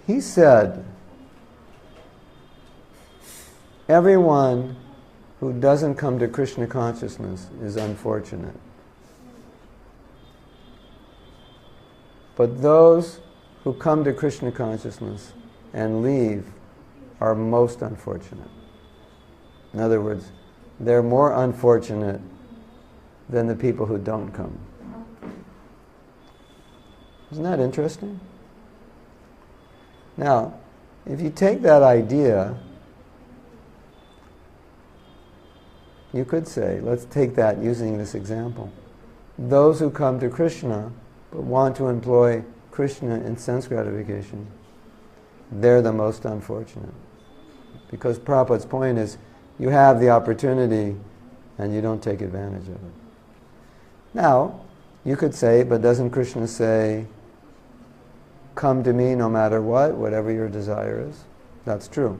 He said, everyone who doesn't come to Krishna consciousness is unfortunate. But those who come to Krishna consciousness and leave are most unfortunate. In other words, they're more unfortunate than the people who don't come. Isn't that interesting? Now, if you take that idea, you could say, let's take that using this example. Those who come to Krishna but want to employ Krishna in sense gratification, they're the most unfortunate. Because Prabhupada's point is, you have the opportunity and you don't take advantage of it. Now, you could say, but doesn't Krishna say, come to me no matter what, whatever your desire is? That's true.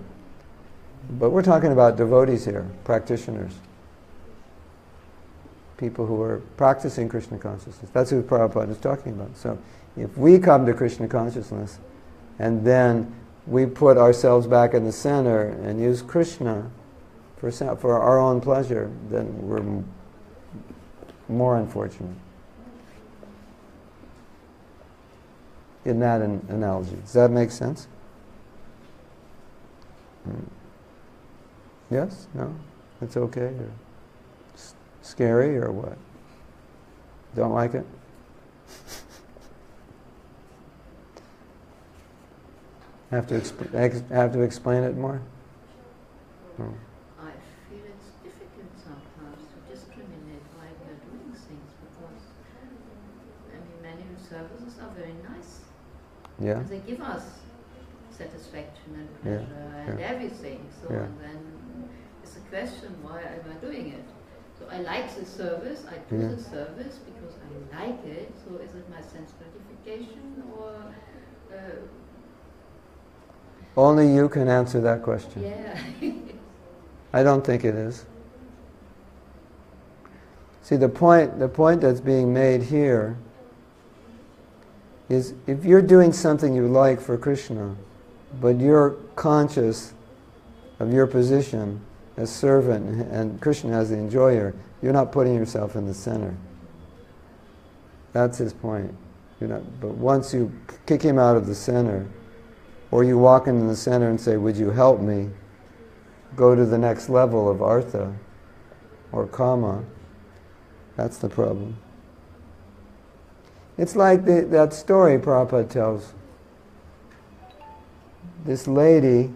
But we're talking about devotees here, practitioners. People who are practicing Krishna consciousness. That's who Prabhupada is talking about. So, if we come to Krishna consciousness and then we put ourselves back in the center and use Krishna for our own pleasure, then we're more unfortunate. In that analogy. Does that make sense? Yes? No? It's okay? Or scary or what? Don't like it? Have to explain it more? I feel it's difficult sometimes to discriminate why we are doing things, because many services are very nice. Yeah. They give us satisfaction and pleasure and everything. So and then it's a question, why am I doing it? So I like the service, I do the service because I like it. So is it my sense gratification or... Only you can answer that question. Yeah. I don't think it is. See, the point that's being made here is, if you're doing something you like for Krishna, but you're conscious of your position as servant and Krishna as the enjoyer, you're not putting yourself in the center. That's his point. But once you kick him out of the center, or you walk into the center and say, would you help me go to the next level of artha or kama, that's the problem. It's like that story Prabhupada tells. This lady,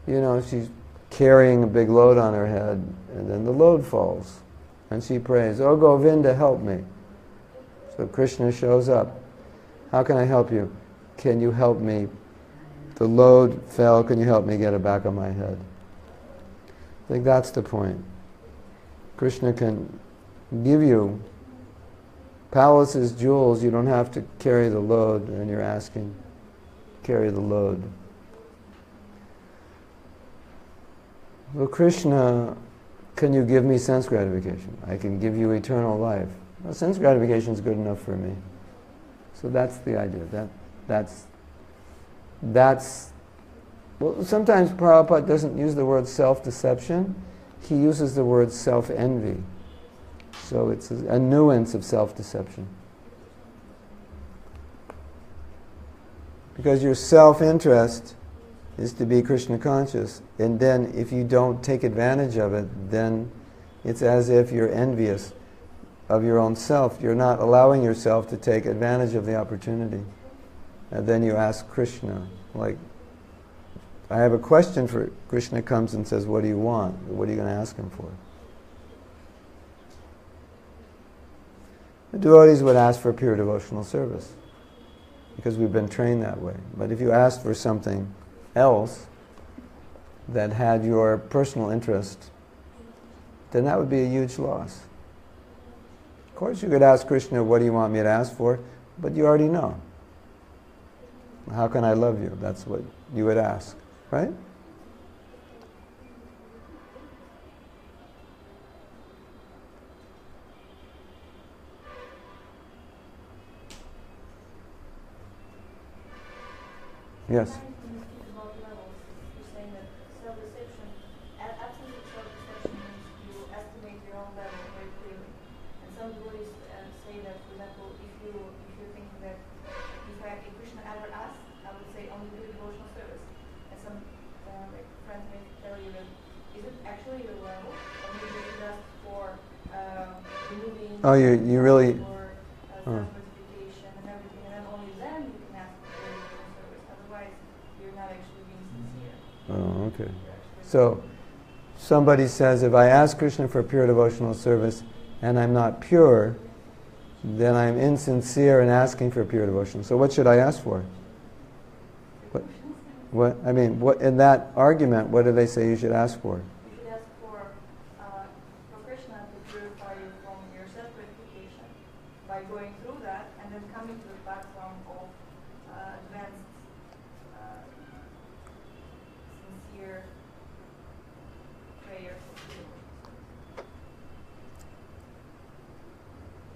she's carrying a big load on her head, and then the load falls. And she prays, "Oh Govinda, help me." So Krishna shows up. "How can I help you?" "Can you help me? The load fell, can you help me get it back on my head?" I think that's the point. Krishna can give you palaces, jewels, you don't have to carry the load, and you're asking, carry the load. Well, Krishna, can you give me sense gratification? I can give you eternal life. Well, sense gratification is good enough for me. So that's the idea. Well, sometimes Prabhupada doesn't use the word self-deception. He uses the word self-envy. So it's a nuance of self-deception. Because your self-interest is to be Krishna conscious, and then if you don't take advantage of it, then it's as if you're envious of your own self. You're not allowing yourself to take advantage of the opportunity. And then you ask Krishna, like, I have a question for Krishna. Comes and says, what do you want? What are you going to ask him for? The devotees would ask for pure devotional service, because we've been trained that way. But if you asked for something else that had your personal interest, then that would be a huge loss. Of course you could ask Krishna, what do you want me to ask for? But you already know. How can I love you? That's what you would ask, right? Yes. About levels, you're saying that self-deception, absolute self-deception means you estimate your own level very clearly. And some Buddhists say that, for example, if you're thinking that if Krishna ever asked, I would say only do devotional service. And some like friends may tell you that is it actually your level, or maybe you should ask for removing Oh, you really. or self-mortification and everything, and then only then you can ask for devotional service. Otherwise, you're not actually being sincere. Oh, okay. So, somebody says, if I ask Krishna for pure devotional service and I'm not pure, then I'm insincere in asking for pure devotion. So what should I ask for? What in that argument, what do they say you should ask for? You should ask for Krishna to purify you from your self-gratification by going through that and then coming to the platform of advanced, sincere prayer for pure devotion.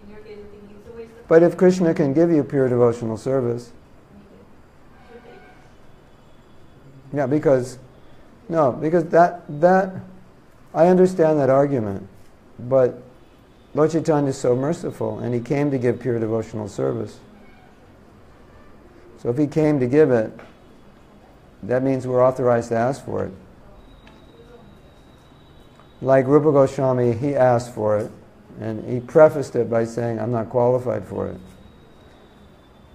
In your case, I think it's a waste of But time. if Krishna can give you pure devotional service, yeah, because that I understand that argument, but Lord Chaitanya is so merciful, and he came to give pure devotional service. So if he came to give it, that means we're authorized to ask for it. Like Rupa Goswami, he asked for it, and he prefaced it by saying, I'm not qualified for it.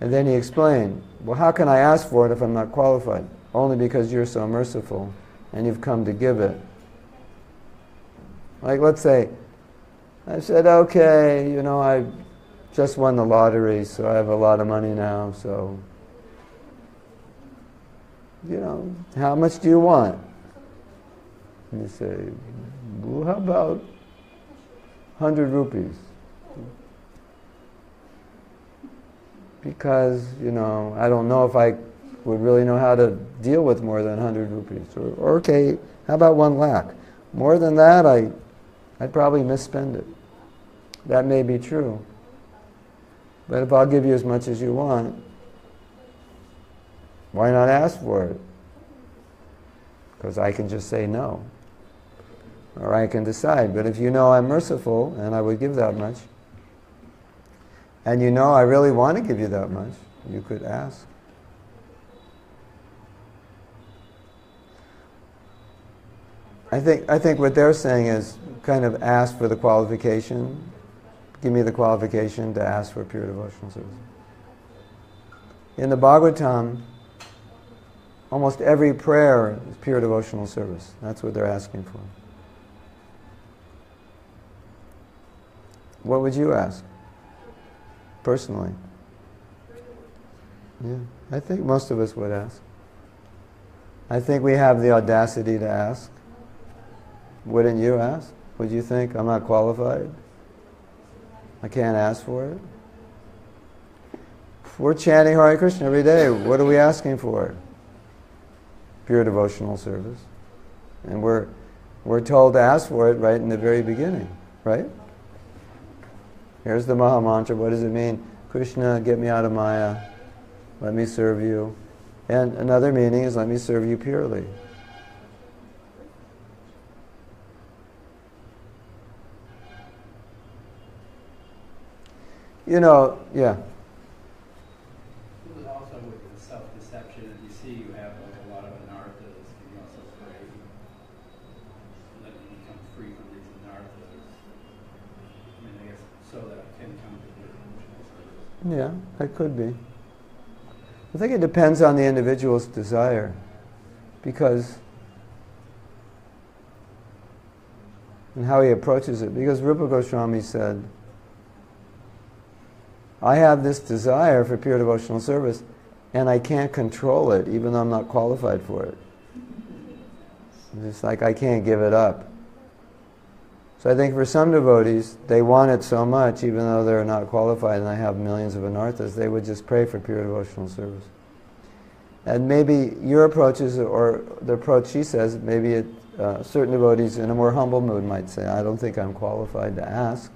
And then he explained, well, how can I ask for it if I'm not qualified? Only because you're so merciful and you've come to give it. Like, let's say, I said, okay, I just won the lottery, so I have a lot of money now, so, how much do you want? And you say, well, how about 100 rupees? Because, I don't know if I would really know how to deal with more than 100 rupees. Or okay, how about 1 lakh? More than that, I'd probably misspend it. That may be true. But if I'll give you as much as you want, why not ask for it? Because I can just say no. Or I can decide. But if you know I'm merciful and I would give that much, and I really want to give you that much, you could ask. I think what they're saying is kind of ask for the qualification. Give me the qualification to ask for pure devotional service. In the Bhagavatam, almost every prayer is pure devotional service. That's what they're asking for. What would you ask? Personally? Yeah, I think most of us would ask. I think we have the audacity to ask. Wouldn't you ask? Would you think, I'm not qualified? I can't ask for it? We're chanting Hare Krishna every day. What are we asking for? Pure devotional service. And we're told to ask for it right in the very beginning, right? Here's the Maha Mantra. What does it mean? Krishna, get me out of Maya. Let me serve you. And another meaning is let me serve you purely. Yeah. Also with the self-deception, as you see, you have a lot of anarthas. Can you also pray, let me become free from these anarthas? I guess so that I can come to the emotional service. Yeah, that could be. I think it depends on the individual's desire, because and how he approaches it. Because Rupa Goswami said, I have this desire for pure devotional service, and I can't control it, even though I'm not qualified for it. It's like I can't give it up. So I think for some devotees, they want it so much, even though they're not qualified and they have millions of anarthas, they would just pray for pure devotional service. And maybe your approach is, or the approach she says, maybe certain devotees in a more humble mood might say, I don't think I'm qualified to ask,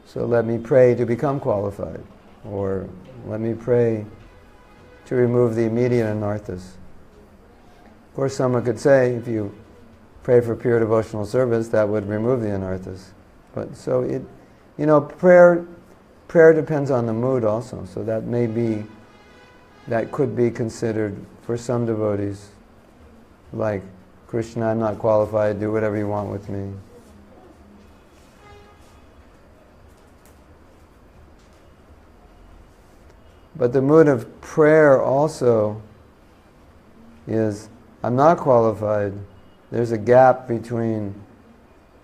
so let me pray to become qualified. Or let me pray to remove the immediate anarthas. Of course, someone could say, if you pray for pure devotional service, that would remove the anarthas. But so it, prayer depends on the mood also. So that could be considered for some devotees, like, Krishna, I'm not qualified, do whatever you want with me. But the mood of prayer also is, I'm not qualified. There's a gap between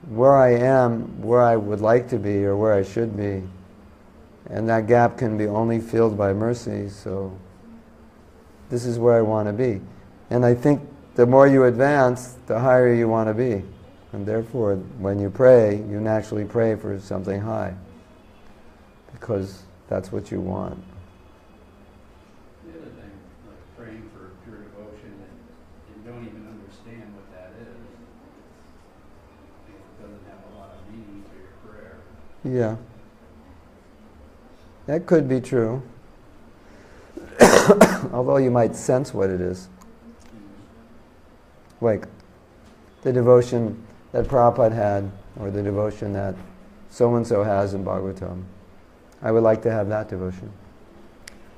where I am, where I would like to be, or where I should be. And that gap can be only filled by mercy, so this is where I want to be. And I think the more you advance, the higher you want to be. And therefore, when you pray, you naturally pray for something high, because that's what you want. The other thing, like praying for pure devotion, and you don't even understand what that is. It doesn't have a lot of meaning to your prayer. Yeah. That could be true. Although you might sense what it is. Like the devotion that Prabhupada had, or the devotion that so-and-so has in Bhagavatam. I would like to have that devotion.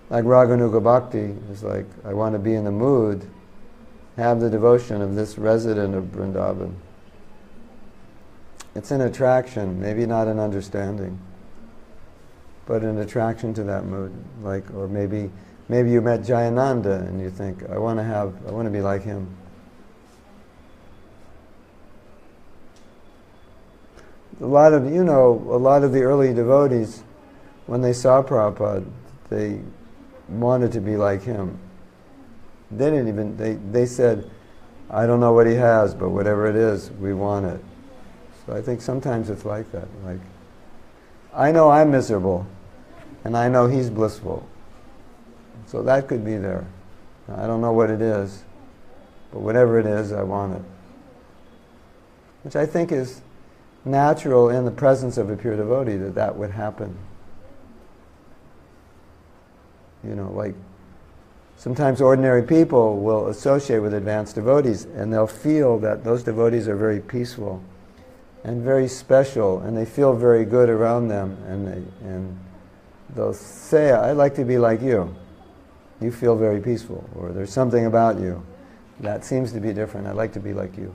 Like Raganuga Bhakti is like, I want to be in the mood, have the devotion of this resident of Vrindavan. It's an attraction, maybe not an understanding, but an attraction to that mood. Like, or maybe you met Jayananda and you think, I want to be like him. A lot of the early devotees, when they saw Prabhupada, they wanted to be like him. They said, I don't know what he has, but whatever it is, we want it. So I think sometimes it's like that. Like, I know I'm miserable, and I know he's blissful. So that could be there. I don't know what it is, but whatever it is, I want it. Which I think is natural in the presence of a pure devotee, that would happen. Like sometimes ordinary people will associate with advanced devotees, and they'll feel that those devotees are very peaceful and very special, and they feel very good around them, and they'll say, I'd like to be like you. You feel very peaceful, or there's something about you that seems to be different. I'd like to be like you.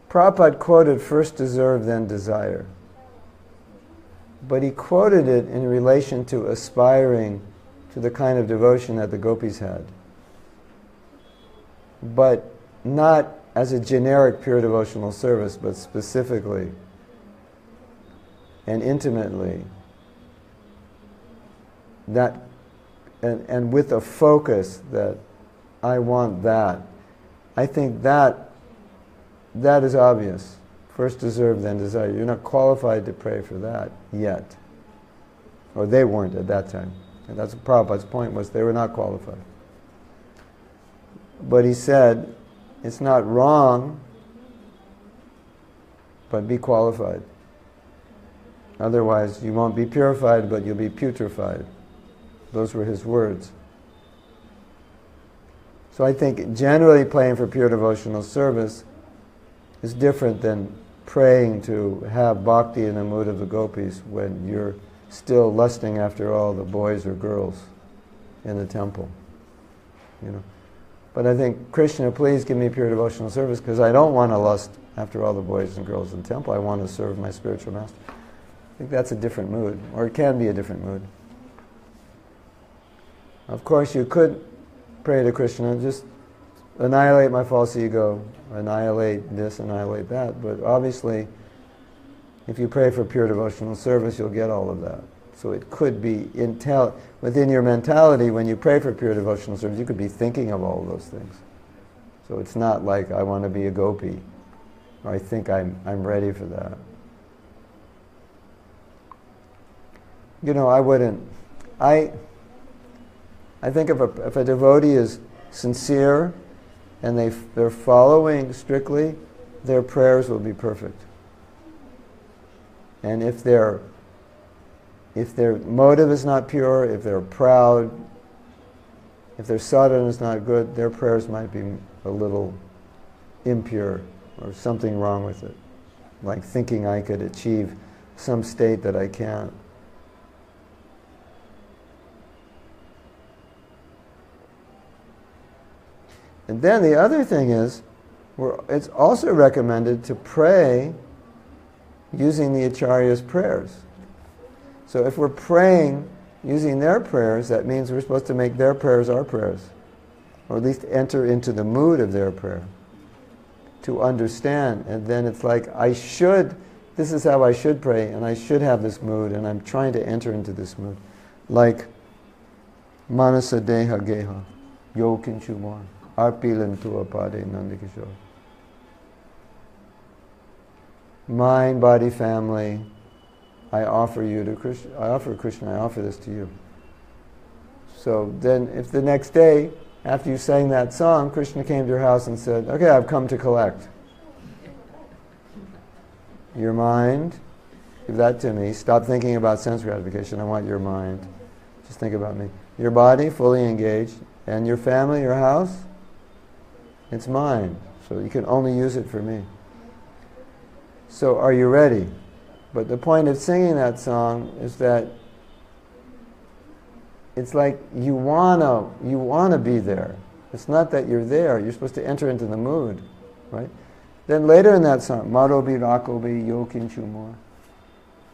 Prabhupada quoted, first deserve, then desire. But he quoted it in relation to aspiring to the kind of devotion that the gopis had. But not as a generic pure devotional service, but specifically and intimately. That, and with a focus that I want that. I think that is obvious. First deserve, then desire. You're not qualified to pray for that yet. Or they weren't at that time. And that's what Prabhupada's point was, they were not qualified. But he said, it's not wrong, but be qualified. Otherwise, you won't be purified, but you'll be putrefied. Those were his words. So I think generally praying for pure devotional service is different than praying to have bhakti in the mood of the gopis when you're still lusting after all the boys or girls in the temple. But I think, Krishna, please give me pure devotional service, because I don't want to lust after all the boys and girls in the temple. I want to serve my spiritual master. I think that's a different mood, or it can be a different mood. Of course, you could pray to Krishna, just annihilate my false ego, annihilate this, annihilate that. But obviously, if you pray for pure devotional service, you'll get all of that. So it could be within your mentality, when you pray for pure devotional service, you could be thinking of all of those things. So it's not like, I want to be a gopi, or I think I'm ready for that. I wouldn't. I think if a devotee is sincere and they're following strictly, their prayers will be perfect. And if they're if their motive is not pure, if they're proud, if their sadhana is not good, their prayers might be a little impure or something wrong with it. Like thinking I could achieve some state that I can't. And then the other thing is, it's also recommended to pray using the Acharya's prayers. So if we're praying using their prayers, that means we're supposed to make their prayers our prayers. Or at least enter into the mood of their prayer. To understand. And then it's like, this is how I should pray, and I should have this mood, and I'm trying to enter into this mood. Like, Manasa Deha Geha, Yo Kinchumar, Arpilan Tuapade Nandikishore. Mind, body, family, I offer you to Krishna. I offer this to you. So then if the next day, after you sang that song, Krishna came to your house and said, okay, I've come to collect. Your mind, give that to me. Stop thinking about sense gratification. I want your mind. Just think about me. Your body, fully engaged. And your family, your house, it's mine. So you can only use it for me. So are you ready? But the point of singing that song is that it's like you wanna be there. It's not that you're there. You're supposed to enter into the mood, right? Then later in that song, Marobi Rakobi Yokin Chumor.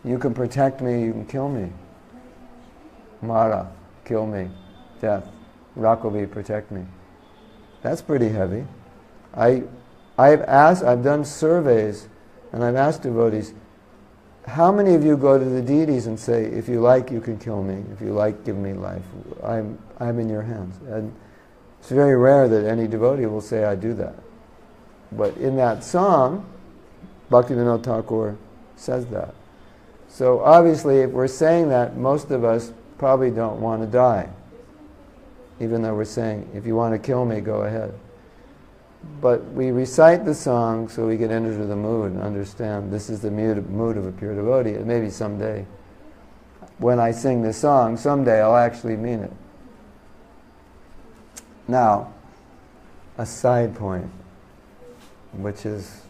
You can protect me, you can kill me. Mara, kill me. Death. Rakobi, protect me. That's pretty heavy. I've done surveys, and I've asked devotees, how many of you go to the deities and say, if you like, you can kill me. If you like, give me life. I'm in your hands. And it's very rare that any devotee will say, I do that. But in that song, Bhaktivinoda Thakur says that. So obviously, if we're saying that, most of us probably don't want to die. Even though we're saying, if you want to kill me, go ahead. But we recite the song so we can enter into the mood and understand this is the mood of a pure devotee. And maybe someday, when I sing this song, someday I'll actually mean it. Now, a side point, which is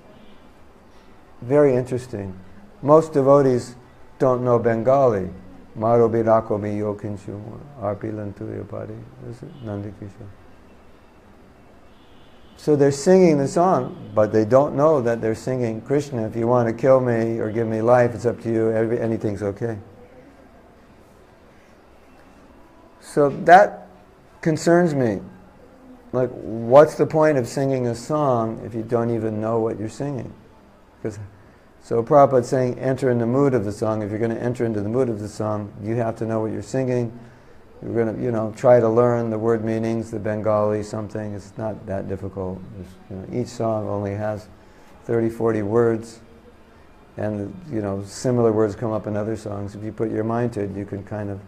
very interesting. Most devotees don't know Bengali. Maro Birako mi yokinchu arpilantu yopadi. Nandikishore. So they're singing the song, but they don't know that they're singing, Krishna, if you want to kill me or give me life, it's up to you, anything's okay. So that concerns me. Like, what's the point of singing a song if you don't even know what you're singing? So Prabhupada's saying, enter in the mood of the song. If you're going to enter into the mood of the song, you have to know what you're singing. You're going to, try to learn the word meanings, the Bengali, something. It's not that difficult. Each song only has 30, 40 words. And, similar words come up in other songs. If you put your mind to it, you can kind of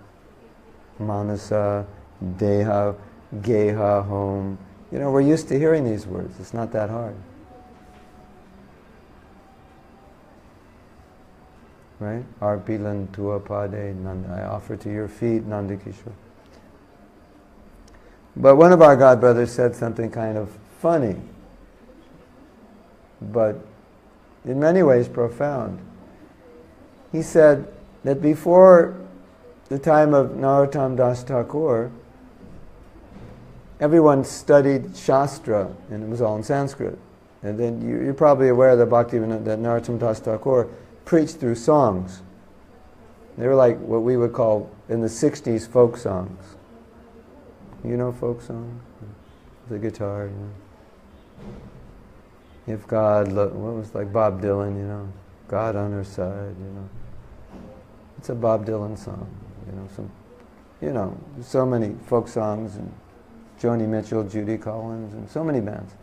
manasa, deha, geha, home. We're used to hearing these words. It's not that hard. Right? Arpilan tuapade nanda. I offer to your feet, Nandikishore. But one of our godbrothers said something kind of funny, but in many ways profound. He said that before the time of Narottam Das Thakur, everyone studied Shastra, and it was all in Sanskrit. And then you're probably aware that that Narottam Das Thakur preached through songs. They were like what we would call in the 60s folk songs. You know folk songs? The guitar, If God, what was like Bob Dylan, God on her side, It's a Bob Dylan song, so many folk songs, and Joni Mitchell, Judy Collins, and so many bands.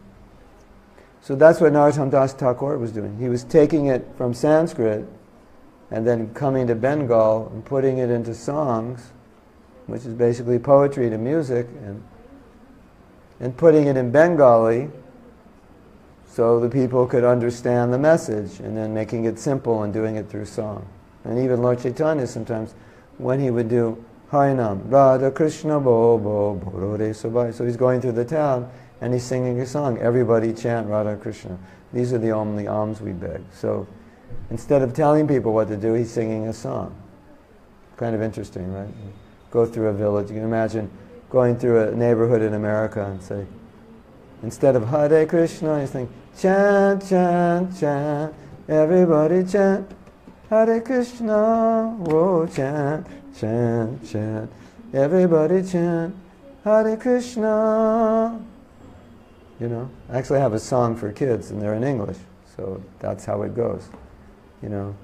So that's what Narottam Das Thakur was doing. He was taking it from Sanskrit and then coming to Bengal and putting it into songs, which is basically poetry to music, and putting it in Bengali so the people could understand the message, and then making it simple and doing it through song. And even Lord Chaitanya sometimes when he would do Harinam, Radha Krishna Bo Bo Borore Sabai. So he's going through the town and he's singing a song. Everybody chant Radha Krishna. These are the only alms we beg. So instead of telling people what to do, he's singing a song. Kind of interesting, right? Go through a village. You can imagine going through a neighborhood in America and say, instead of Hare Krishna, he's saying, chant, chant, chant, everybody chant, Hare Krishna, whoa, chant, chant, chant, everybody chant, Hare Krishna. You know, I actually have a song for kids and they're in English, so that's how it goes. You know,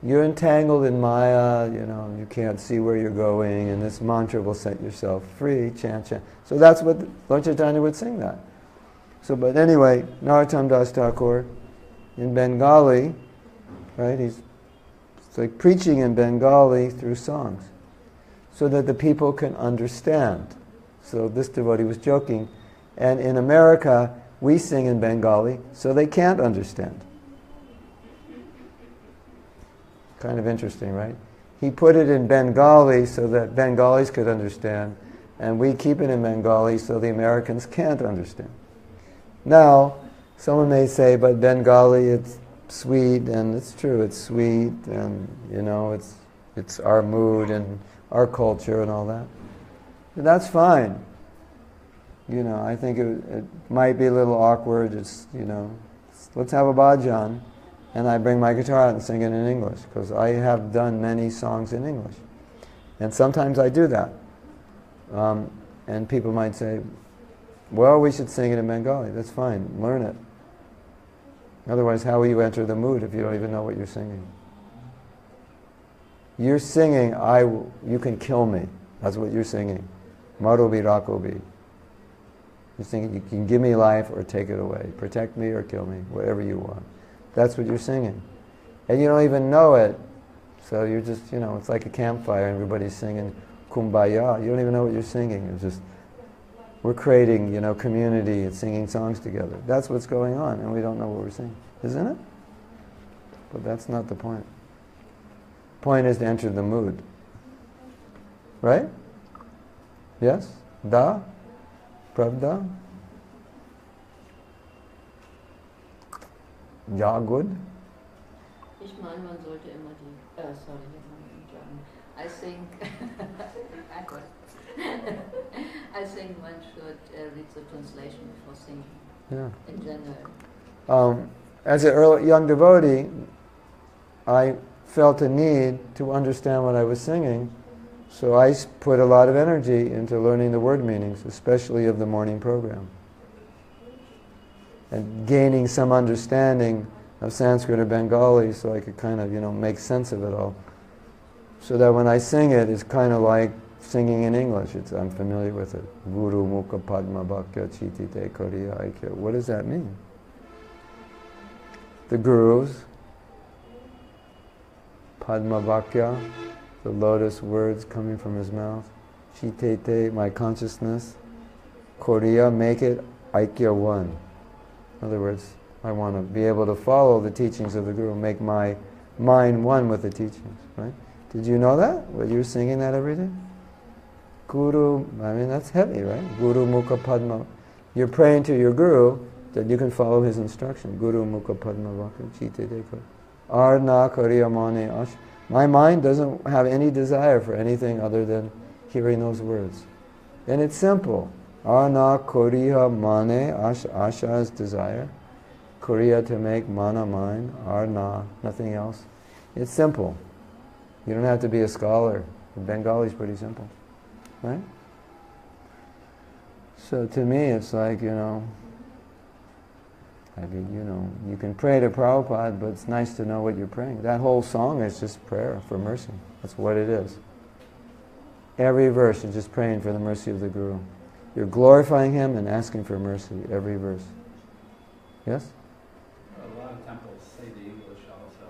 you're entangled in Maya, you know, you can't see where you're going, and this mantra will set yourself free, chant, chant. So that's what Lord Chaitanya would sing that. So, but anyway, Narottam Das Thakur in Bengali, right, it's like preaching in Bengali through songs, so that the people can understand. So this devotee was joking, and in America, we sing in Bengali, so they can't understand. Kind of interesting, right? He put it in Bengali so that Bengalis could understand, and we keep it in Bengali so the Americans can't understand. Now, someone may say, but Bengali, it's sweet, and it's true, it's sweet, and you know, it's our mood and our culture and all that. But that's fine. You know, I think it might be a little awkward. It's, you know, let's have a bhajan, and I bring my guitar out and sing it in English, because I have done many songs in English. And sometimes I do that. And people might say, well, we should sing it in Bengali. That's fine. Learn it. Otherwise, how will you enter the mood if you don't even know what you're singing? You're singing, you can kill me. That's what you're singing. Marobi Rakobi. You're singing, you can give me life or take it away. Protect me or kill me, whatever you want. That's what you're singing. And you don't even know it. So you're just, you know, it's like a campfire and everybody's singing Kumbaya. You don't even know what you're singing. It's just, we're creating, you know, community and singing songs together. That's what's going on, and we don't know what we're singing. Isn't it? But that's not the point. The point is to enter the mood. Right? Yes? Da? Pravda? Ja, good? Ich meine, man sollte immer die, sorry, I think, I think one should read the translation before singing. Yeah. In general. As a young devotee, I felt a need to understand what I was singing, so I put a lot of energy into learning the word meanings, especially of the morning program, and gaining some understanding of Sanskrit or Bengali so I could kind of, you know, make sense of it all. So that when I sing it, it's kind of like singing in English. I'm familiar with it. Guru Mukha Padma Bhakya Chitite Kariya Aikya. What does that mean? The Guru's Padma Bhakya, the lotus words coming from his mouth. Chitete, my consciousness. Koriya, make it Aikya one. In other words, I want to be able to follow the teachings of the Guru, make my mind one with the teachings, right? Did you know that? Well, you're singing that every day? Guru, I mean, that's heavy, right? Guru Mukha Padma. You're praying to your Guru that you can follow his instruction. Guru Mukha Padma Vakya Chite Deko. Arna Kariya Mane Ash. My mind doesn't have any desire for anything other than hearing those words. And it's simple. Arna Kariya Mane Ash. Asha is desire. Kariya to make, mana mind. Arna, nothing else. It's simple. You don't have to be a scholar. Bengali is pretty simple, right? So to me, it's like, you know, I mean, you know, you can pray to Prabhupada, but it's nice to know what you're praying. That whole song is just prayer for mercy. That's what it is. Every verse is just praying for the mercy of the Guru. You're glorifying him and asking for mercy, every verse. Yes? A lot of temples say the English also.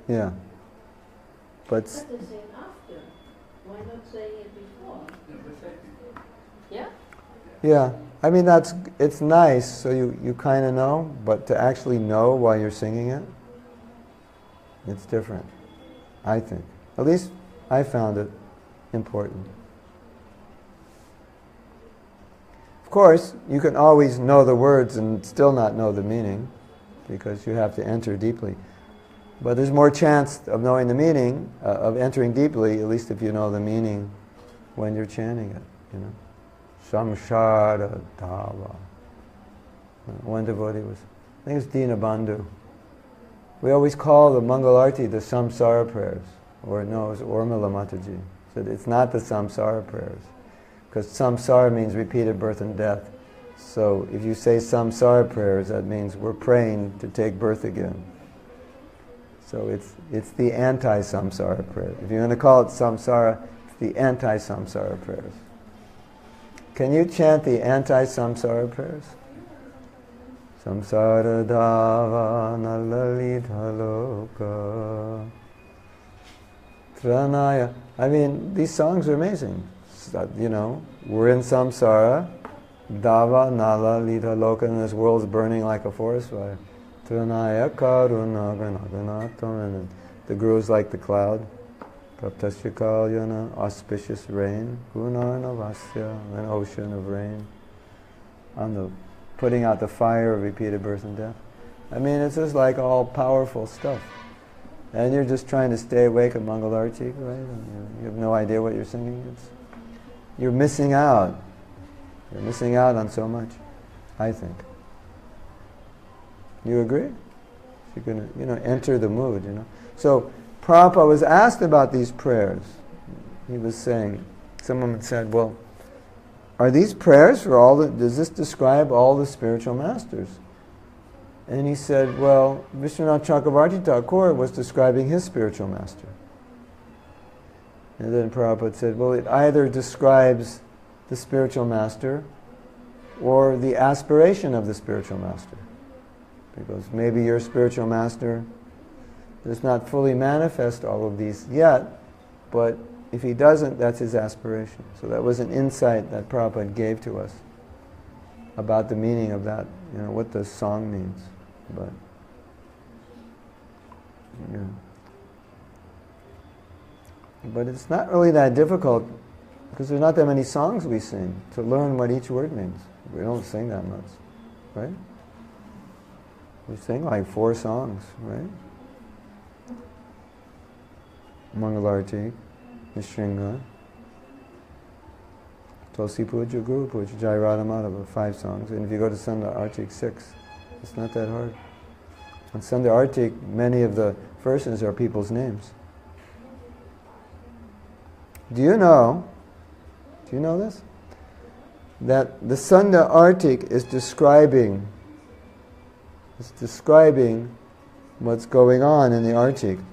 Yeah. But But they say it after. Why not saying it before? Yeah? yeah, I mean, it's nice, so you kind of know, but to actually know while you're singing it, it's different. I think. At least I found it important. Of course, you can always know the words and still not know the meaning, because you have to enter deeply. But there's more chance of knowing the meaning, of entering deeply, at least if you know the meaning when you're chanting it, you know. Samsara Dava. One devotee was, I think it's Dina Bandhu. We always call the Mangal Arti the Samsara prayers. Or no, it was Urmila Mataji. Said it's not the Samsara prayers. Because Samsara means repeated birth and death. So if you say Samsara prayers, that means we're praying to take birth again. So it's the anti-samsara prayer. If you're going to call it samsara, it's the anti-samsara prayers. Can you chant the anti-samsara prayers? Samsara dava nalalita loka tranaya. I mean, these songs are amazing. You know, we're in samsara, dava nalalita loka, and this world's burning like a forest fire. Tranaya karuna ganaganatam, and the Guru's like the cloud. Praptasya kalyana, auspicious rain. Gunarnavasya, an ocean of rain. On the putting out the fire of repeated birth and death. I mean, it's just like all powerful stuff. And you're just trying to stay awake at Mangal Arti, right? And you have no idea what you're singing. You're missing out. You're missing out on so much, I think. You agree? You're going to, enter the mood, So, Prabhupada was asked about these prayers. He was saying, someone said, well, are these prayers for does this describe all the spiritual masters? And he said, well, Vishwanath Chakravarti Thakur was describing his spiritual master. And then Prabhupada said, well, it either describes the spiritual master or the aspiration of the spiritual master. Because maybe your spiritual master does not fully manifest all of these yet, but if he doesn't, that's his aspiration. So that was an insight that Prabhupada gave to us about the meaning of that, what the song means. But, but it's not really that difficult, because there's not that many songs we sing to learn what each word means. We don't sing that much, right? We sing like 4 songs, right? Mangalarti, Nishringa, Tulsi Puja, Guru Puja, Jai Radha Madhava, 5 songs. And if you go to Sandhya Artik, 6. It's not that hard. On Sandhya Artik, many of the verses are people's names. Do you know this? That the Sandhya Artik is describing what's going on in the Artik.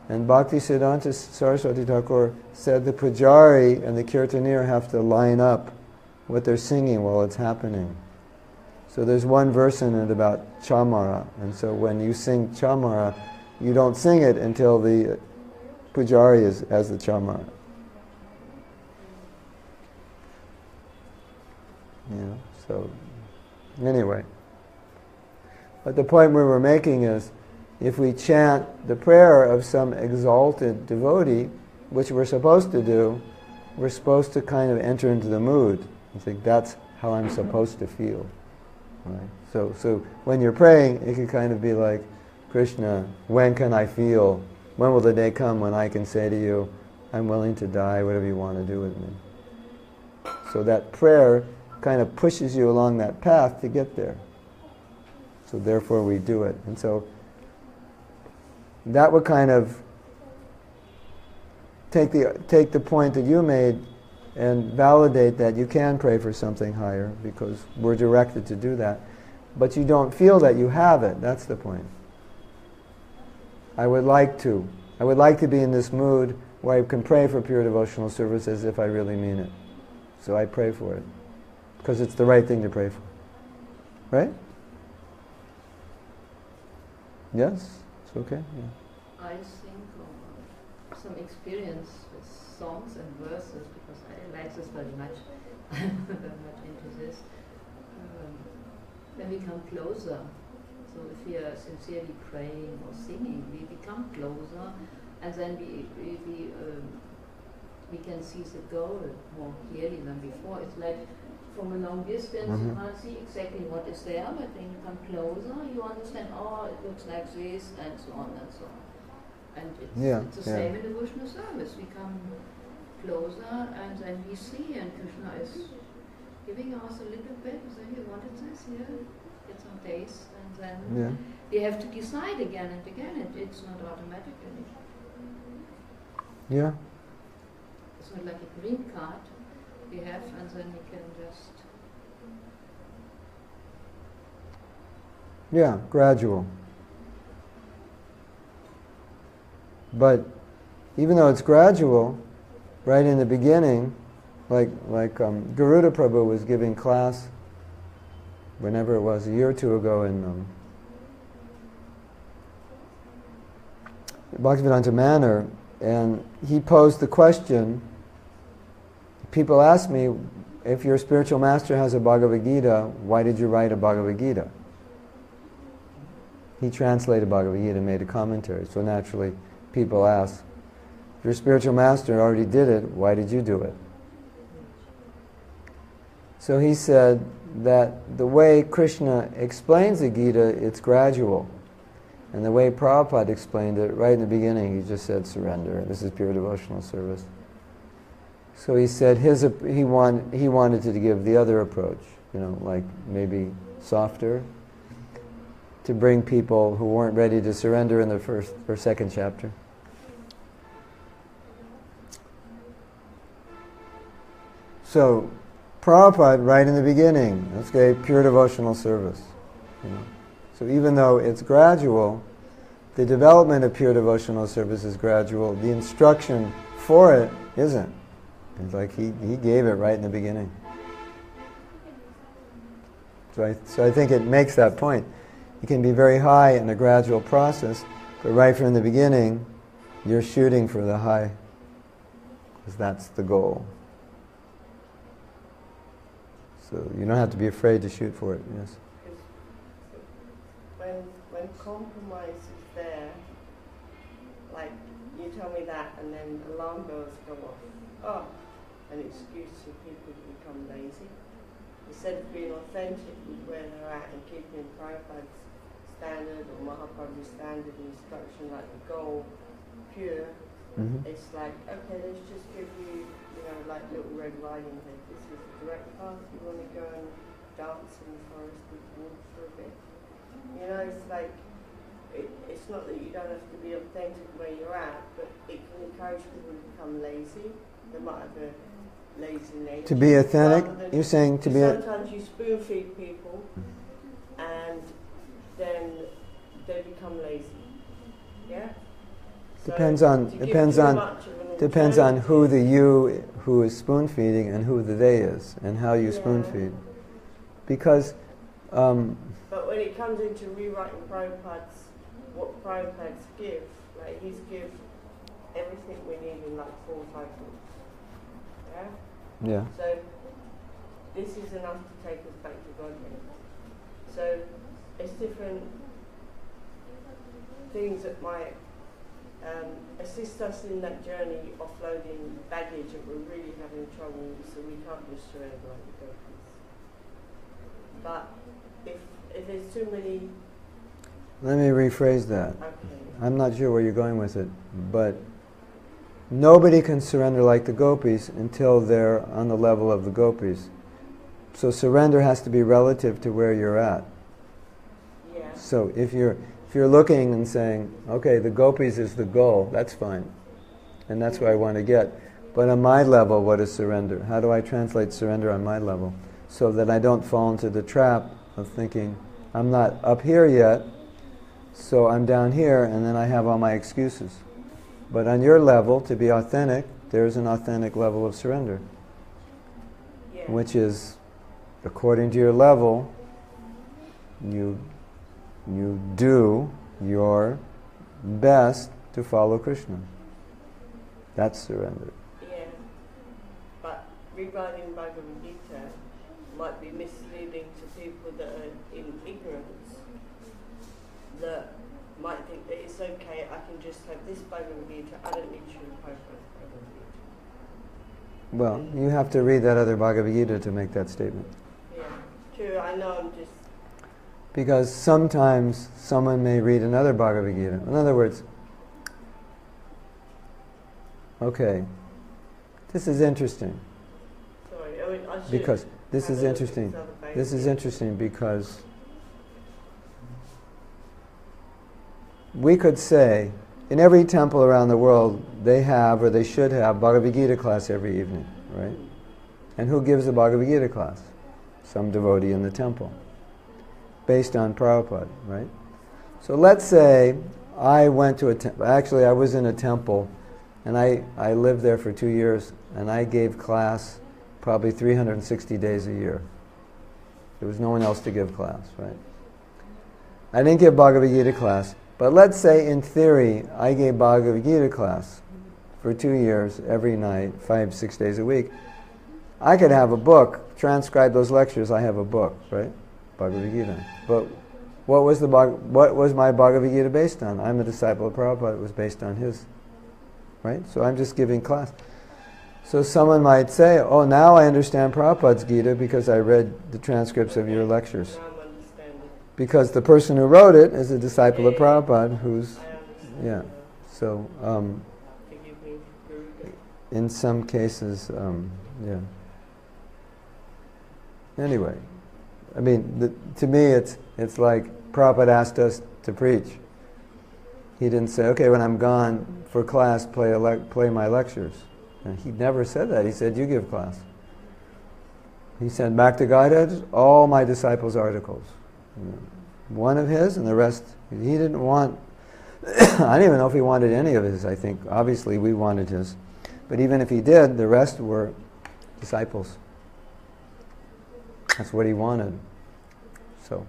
And Bhaktisiddhanta Saraswati Thakur said the pujari and the kirtanir have to line up what they're singing while it's happening. So there's one verse in it about chamara, and so when you sing chamara, you don't sing it until the pujari has the chamara. So anyway. But the point we were making is, if we chant the prayer of some exalted devotee, which we're supposed to do, we're supposed to kind of enter into the mood and think, that's how I'm supposed to feel. Right? So when you're praying, it can kind of be like, Krishna, when can I feel? When will the day come when I can say to you, I'm willing to die, whatever you want to do with me? So that prayer kind of pushes you along that path to get there. So therefore we do it. And so that would kind of take the point that you made and validate that you can pray for something higher, because we're directed to do that. But you don't feel that you have it. That's the point. I would like to be in this mood where I can pray for pure devotional service as if I really mean it. So I pray for it, because it's the right thing to pray for. Right? Yes? It's okay? Yeah. I think of some experience with songs and verses, because I like this very much. I'm very much into this. When we come closer, so if we are sincerely praying or singing, we become closer and then we can see the goal more clearly than before. It's like from a long distance, you can't see exactly what is there, but when you come closer, you understand, oh, it looks like this, and so on and so on. And it's the same in devotional service. We come closer, and then we see, and Krishna is giving us a little bit, so you wanted this, get some taste, and then we have to decide again and again, it's not automatic anymore. Yeah. It's not like a green card we have, and then we can just... Yeah, gradual. But even though it's gradual, right in the beginning, like Garuda Prabhu was giving class, whenever it was, a year or two ago in Bhaktivedanta Manor, and he posed the question, people ask me, if your spiritual master has a Bhagavad Gita, why did you write a Bhagavad Gita? He translated Bhagavad Gita and made a commentary, so naturally people ask, if your spiritual master already did it, why did you do it? So he said that the way Krishna explains the Gita, it's gradual. And the way Prabhupada explained it, right in the beginning, he just said surrender. This is pure devotional service. So he said he wanted to give the other approach, like maybe softer, to bring people who weren't ready to surrender in the first or second chapter. So Prabhupada, right in the beginning, let's say pure devotional service. So even though it's gradual, the development of pure devotional service is gradual. The instruction for it isn't. It's like he gave it right in the beginning. So I think it makes that point. You can be very high in a gradual process, but right from the beginning, you're shooting for the high, because that's the goal. So you don't have to be afraid to shoot for it. Yes. When compromise is there, like you tell me that, and then alarm bells go off. Oh, an excuse for people to become lazy. Instead of being authentic with where they're at and keeping Prabhupada's standard or Mahaprabhu's standard instruction, like the goal pure, it's like, okay, let's just give you, like Little Red Riding Hood. This is the direct path. You want to go and dance in the forest, we can walk for a bit. It's like, it's not that you don't have to be authentic where you're at, but it can encourage people to become lazy. They might have a lazy nature. To be authentic? You're saying to be... Sometimes you spoon feed people, and then they become lazy. Yeah? Depends on who the you who is spoon feeding and who the they is, and how you spoon feed. Because but when it comes into rewriting what Prabhupada's give, like he's give everything we need in like 4 or 5 books. Yeah? Yeah. So this is enough to take us back to Godhead. So it's different things that might assist us in that journey, offloading baggage that we're really having trouble with, so we can't just surrender like the gopis. But if there's too many... Let me rephrase that. Okay. I'm not sure where you're going with it, but nobody can surrender like the gopis until they're on the level of the gopis. So surrender has to be relative to where you're at. Yeah. So if you're looking and saying, okay, the gopis is the goal, that's fine. And that's where I want to get. But on my level, what is surrender? How do I translate surrender on my level? So that I don't fall into the trap of thinking, I'm not up here yet, so I'm down here, and then I have all my excuses. But on your level, to be authentic, there's an authentic level of surrender. Yeah. Which is, according to your level, you do your best to follow Krishna. That's surrender. Yeah. But rewriting Bhagavad Gita might be misleading to people that are in ignorance, that might think that it's okay, I can just have this Bhagavad Gita, I don't need Srila Prabhupada's Bhagavad Gita. Well, you have to read that other Bhagavad Gita to make that statement. Yeah, true, I know, I'm just... Because sometimes someone may read another Bhagavad Gita. In other words, okay, this is interesting. Sorry, I mean, I should... Because this is interesting. This is interesting because we could say, in every temple around the world, they have, or they should have, Bhagavad Gita class every evening, right? And who gives the Bhagavad Gita class? Some devotee in the temple, based on Prabhupada, right? So let's say I went to a temple, actually I was in a temple, and I lived there for 2 years, and I gave class probably 360 days a year. There was no one else to give class, right? I didn't give Bhagavad Gita class, but let's say in theory I gave Bhagavad Gita class for 2 years, every night, 5-6 days a week. I could have a book, transcribe those lectures, I have a book, right? Bhagavad Gita. But what was my Bhagavad Gita based on? I'm a disciple of Prabhupada, it was based on his, right? So I'm just giving class. So someone might say, oh, now I understand Prabhupada's Gita because I read the transcripts of your lectures. Because the person who wrote it is a disciple of Prabhupada who's, yeah. So, in some cases, yeah. Anyway, I mean, to me it's like Prabhupada asked us to preach. He didn't say, okay, when I'm gone for class, play my lectures. And he never said that. He said, you give class. He sent back to Godhead all my disciples' articles. One of his and the rest, he didn't want, I don't even know if he wanted any of his, I think. Obviously we wanted his. But even if he did, the rest were disciples. That's what he wanted. So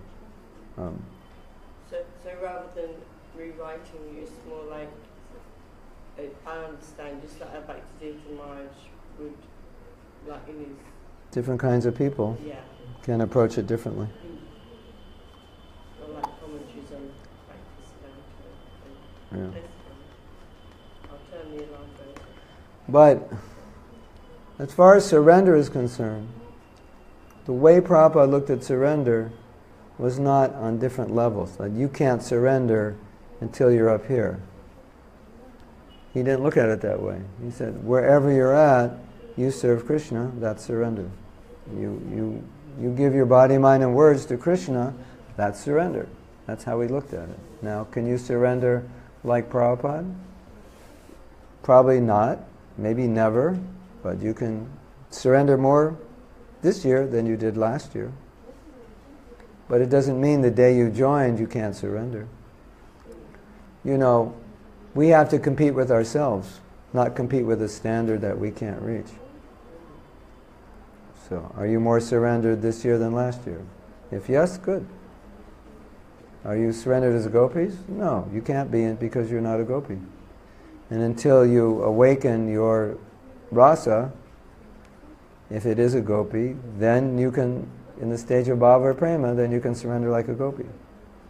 rather than rewriting, it's more like, I understand, just like Bhaktivedanta Maharaj would, like in his... Different kinds of people can approach it differently. Or like commentaries on Bhaktivedanta. Yeah. I'll turn the alarm over. But as far as surrender is concerned, the way Prabhupada looked at surrender was not on different levels. Like you can't surrender until you're up here. He didn't look at it that way. He said, wherever you're at, you serve Krishna, that's surrender. You give your body, mind, and words to Krishna, that's surrender. That's how he looked at it. Now, can you surrender like Prabhupada? Probably not. Maybe never. But you can surrender more this year than you did last year. But it doesn't mean the day you joined, you can't surrender. You know, we have to compete with ourselves, not compete with a standard that we can't reach. So, are you more surrendered this year than last year? If yes, good. Are you surrendered as gopis? No, you can't be because you're not a gopi. And until you awaken your rasa, if it is a gopi, then you can, in the stage of bhava or prema, then you can surrender like a gopi.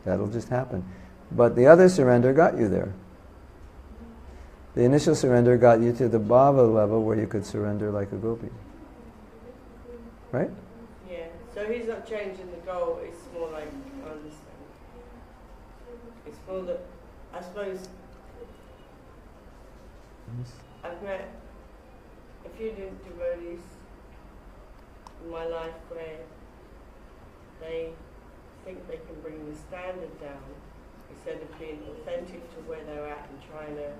That'll just happen. But the other surrender got you there. The initial surrender got you to the bhava level where you could surrender like a gopi. Right? Yeah, so he's not changing the goal, it's more like, I understand. It's more that, I suppose, I've met a few devotees in my life where they think they can bring the standard down instead of being authentic to where they're at and trying to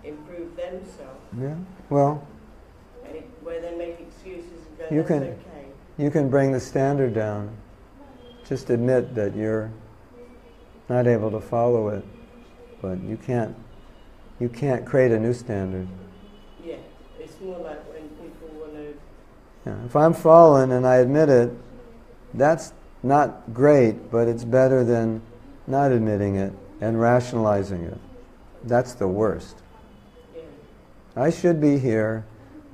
improve themselves. Yeah, well, where they make excuses and go, you that's can, okay. You can bring the standard down. Just admit that you're not able to follow it, but you can't create a new standard. Yeah, it's more like when people want to... Yeah, if I'm fallen and I admit it, that's not great, but it's better than not admitting it and rationalizing it. That's the worst. Yeah. I should be here,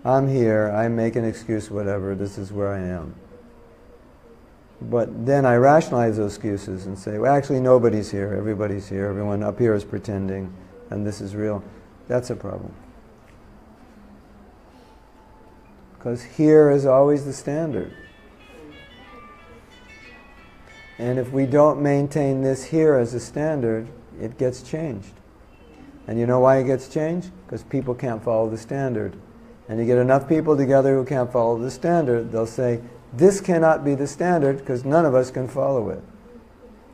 I'm here, I make an excuse, whatever, this is where I am. But then I rationalize those excuses and say, well, actually nobody's here, everybody's here, everyone up here is pretending, and this is real, that's a problem. Because here is always the standard. And if we don't maintain this here as a standard, it gets changed. And you know why it gets changed? Because people can't follow the standard. And you get enough people together who can't follow the standard, they'll say, this cannot be the standard because none of us can follow it.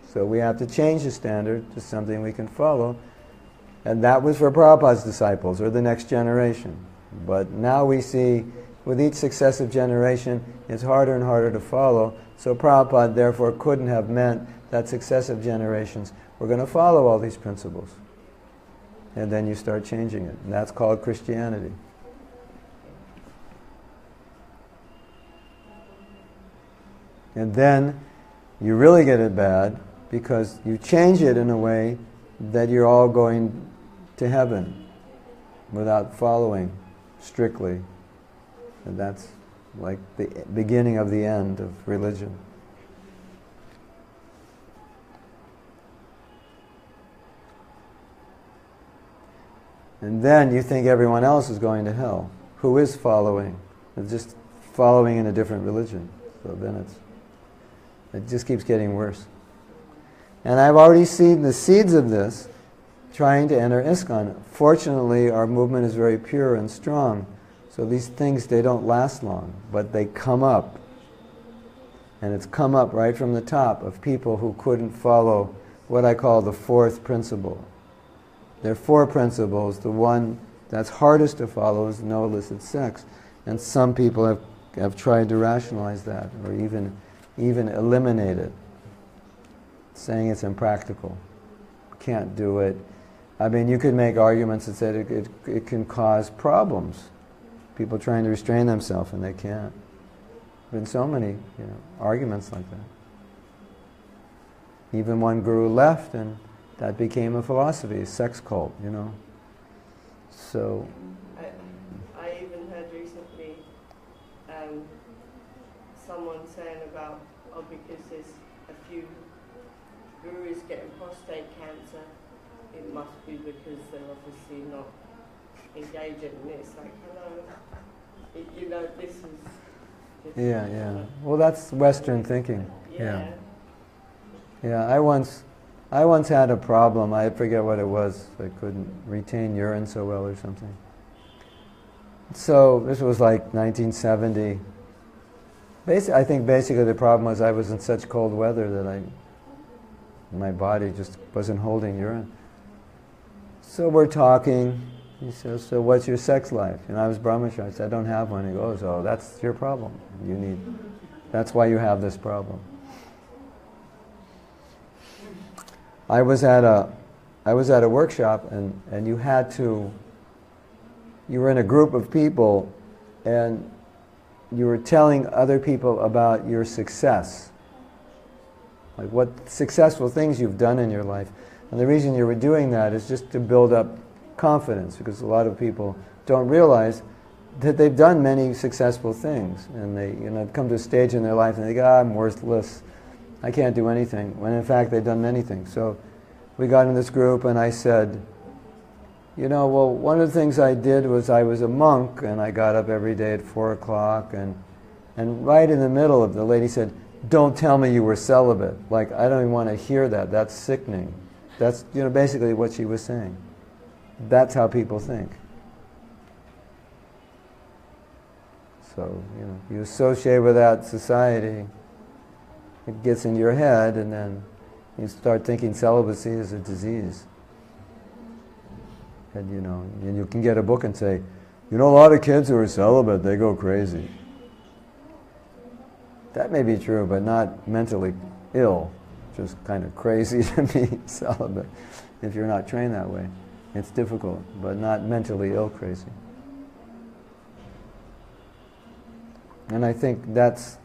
So we have to change the standard to something we can follow. And that was for Prabhupada's disciples, or the next generation. But now we see, with each successive generation, it's harder and harder to follow. So Prabhupada therefore couldn't have meant that successive generations were going to follow all these principles. And then you start changing it. And that's called Christianity. And then you really get it bad because you change it in a way that you're all going to heaven without following strictly. And that's like the beginning of the end of religion. And then you think everyone else is going to hell. Who is following? They're just following in a different religion. So then it just keeps getting worse. And I've already seen the seeds of this trying to enter ISKCON. Fortunately, our movement is very pure and strong. So these things, they don't last long, but they come up. And it's come up right from the top of people who couldn't follow what I call the fourth principle. There are four principles. The one that's hardest to follow is no illicit sex. And some people have tried to rationalize that, or even eliminate it, saying it's impractical. Can't do it. I mean, you could make arguments that said it can cause problems. People trying to restrain themselves and they can't. There have been so many arguments like that. Even one guru left and that became a philosophy, a sex cult, So I even heard recently someone saying about, because there's a few gurus getting prostate cancer, it must be because they're obviously not engaging. And it's like, hello, this is... Yeah. Well, that's Western thinking. Yeah. Yeah, I once had a problem. I forget what it was. I couldn't retain urine so well or something. So this was like 1970. I think basically the problem was I was in such cold weather that my body just wasn't holding urine. So we're talking. He says, so what's your sex life? And I was brahmachari. I said, I don't have one. He goes, oh, that's your problem. That's why you have this problem. I was at a workshop and you were in a group of people and you were telling other people about your success. Like what successful things you've done in your life. And the reason you were doing that is just to build up confidence, because a lot of people don't realize that they've done many successful things, and they come to a stage in their life and they go, I'm worthless, I can't do anything, when in fact they've done many things. So we got in this group and I said, well, one of the things I did was I was a monk and I got up every day at 4 o'clock and right in the middle of the lady said, don't tell me you were celibate. Like, I don't even want to hear that. That's sickening. That's basically what she was saying. That's how people think. So, you associate with that society, it gets in your head, and then you start thinking celibacy is a disease. And you can get a book and say, a lot of kids who are celibate, they go crazy. That may be true, but not mentally ill. Just kind of crazy to be celibate if you're not trained that way. It's difficult, but not mentally ill crazy. And I think that's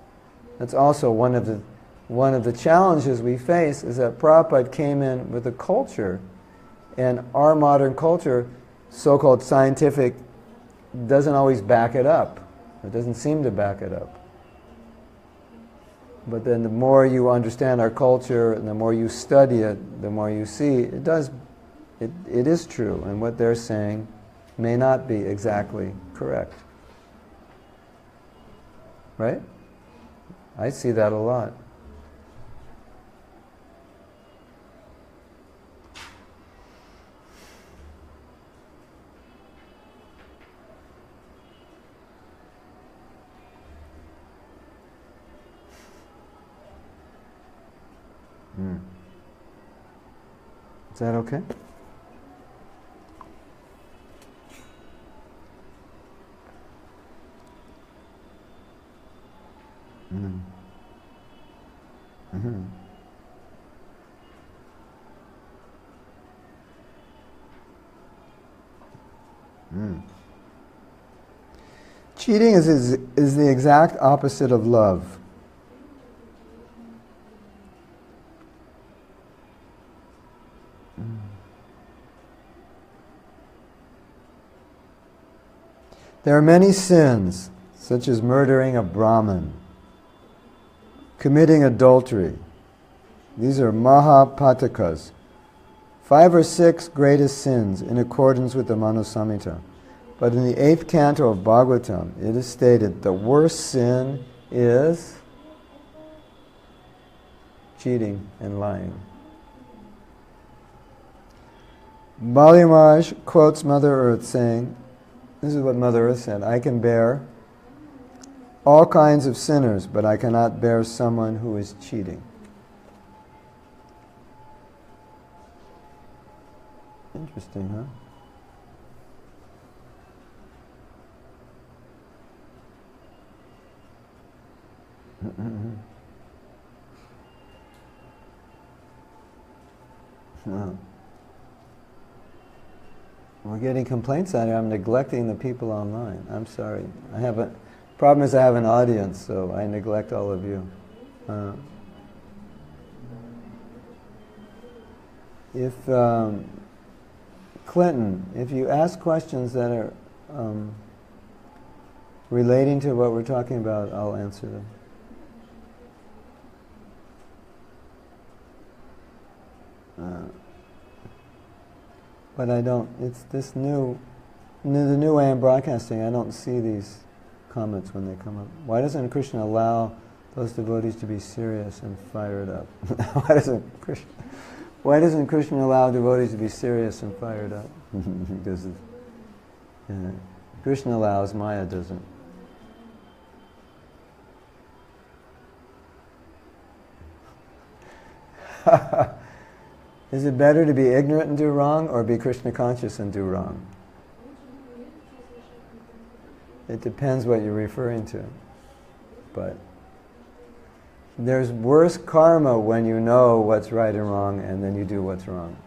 also one of the challenges we face, is that Prabhupada came in with a culture, and our modern culture, so-called scientific, doesn't always back it up. It doesn't seem to back it up. But then the more you understand our culture and the more you study it, the more you see it does it is true, and what they're saying may not be exactly correct. Right? I see that a lot. Is that okay? Cheating is the exact opposite of love. There are many sins, such as murdering a Brahmin, committing adultery. These are Mahapatakas, 5 or 6 greatest sins in accordance with the Manu Samhita. But in the 8th canto of Bhagavatam, it is stated the worst sin is cheating and lying. Bali Maharaj quotes Mother Earth saying, this is what Mother Earth said, I can bear all kinds of sinners, but I cannot bear someone who is cheating. Interesting, huh? No. We're getting complaints out here. I'm neglecting the people online. I'm sorry. Problem is I have an audience, so I neglect all of you. If Clinton, if you ask questions that are relating to what we're talking about, I'll answer them. But I don't, it's this the new way I'm broadcasting, I don't see these comments when they come up. Why doesn't Krishna allow those devotees to be serious and fired up? Why doesn't Krishna allow devotees to be serious and fired up? Because Krishna allows, Maya doesn't. Is it better to be ignorant and do wrong, or be Krishna conscious and do wrong? It depends what you're referring to. But there's worse karma when you know what's right and wrong and then you do what's wrong.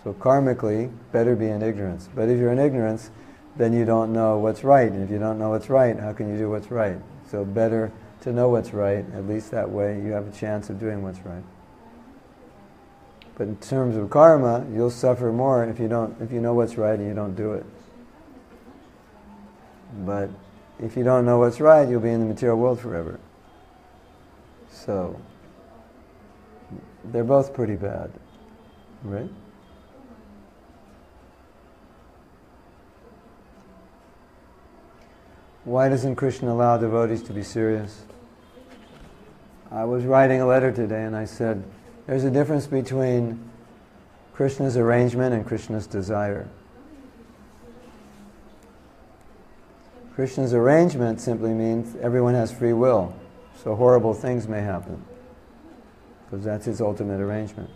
So karmically, better be in ignorance. But if you're in ignorance, then you don't know what's right. And if you don't know what's right, how can you do what's right? So better to know what's right, at least that way you have a chance of doing what's right. But in terms of karma, you'll suffer more if you know what's right and you don't do it. But if you don't know what's right, you'll be in the material world forever. So they're both pretty bad, right? Why doesn't Krishna allow devotees to be serious? I was writing a letter today and I said, there's a difference between Krishna's arrangement and Krishna's desire. Krishna's arrangement simply means everyone has free will, so horrible things may happen, because that's his ultimate arrangement.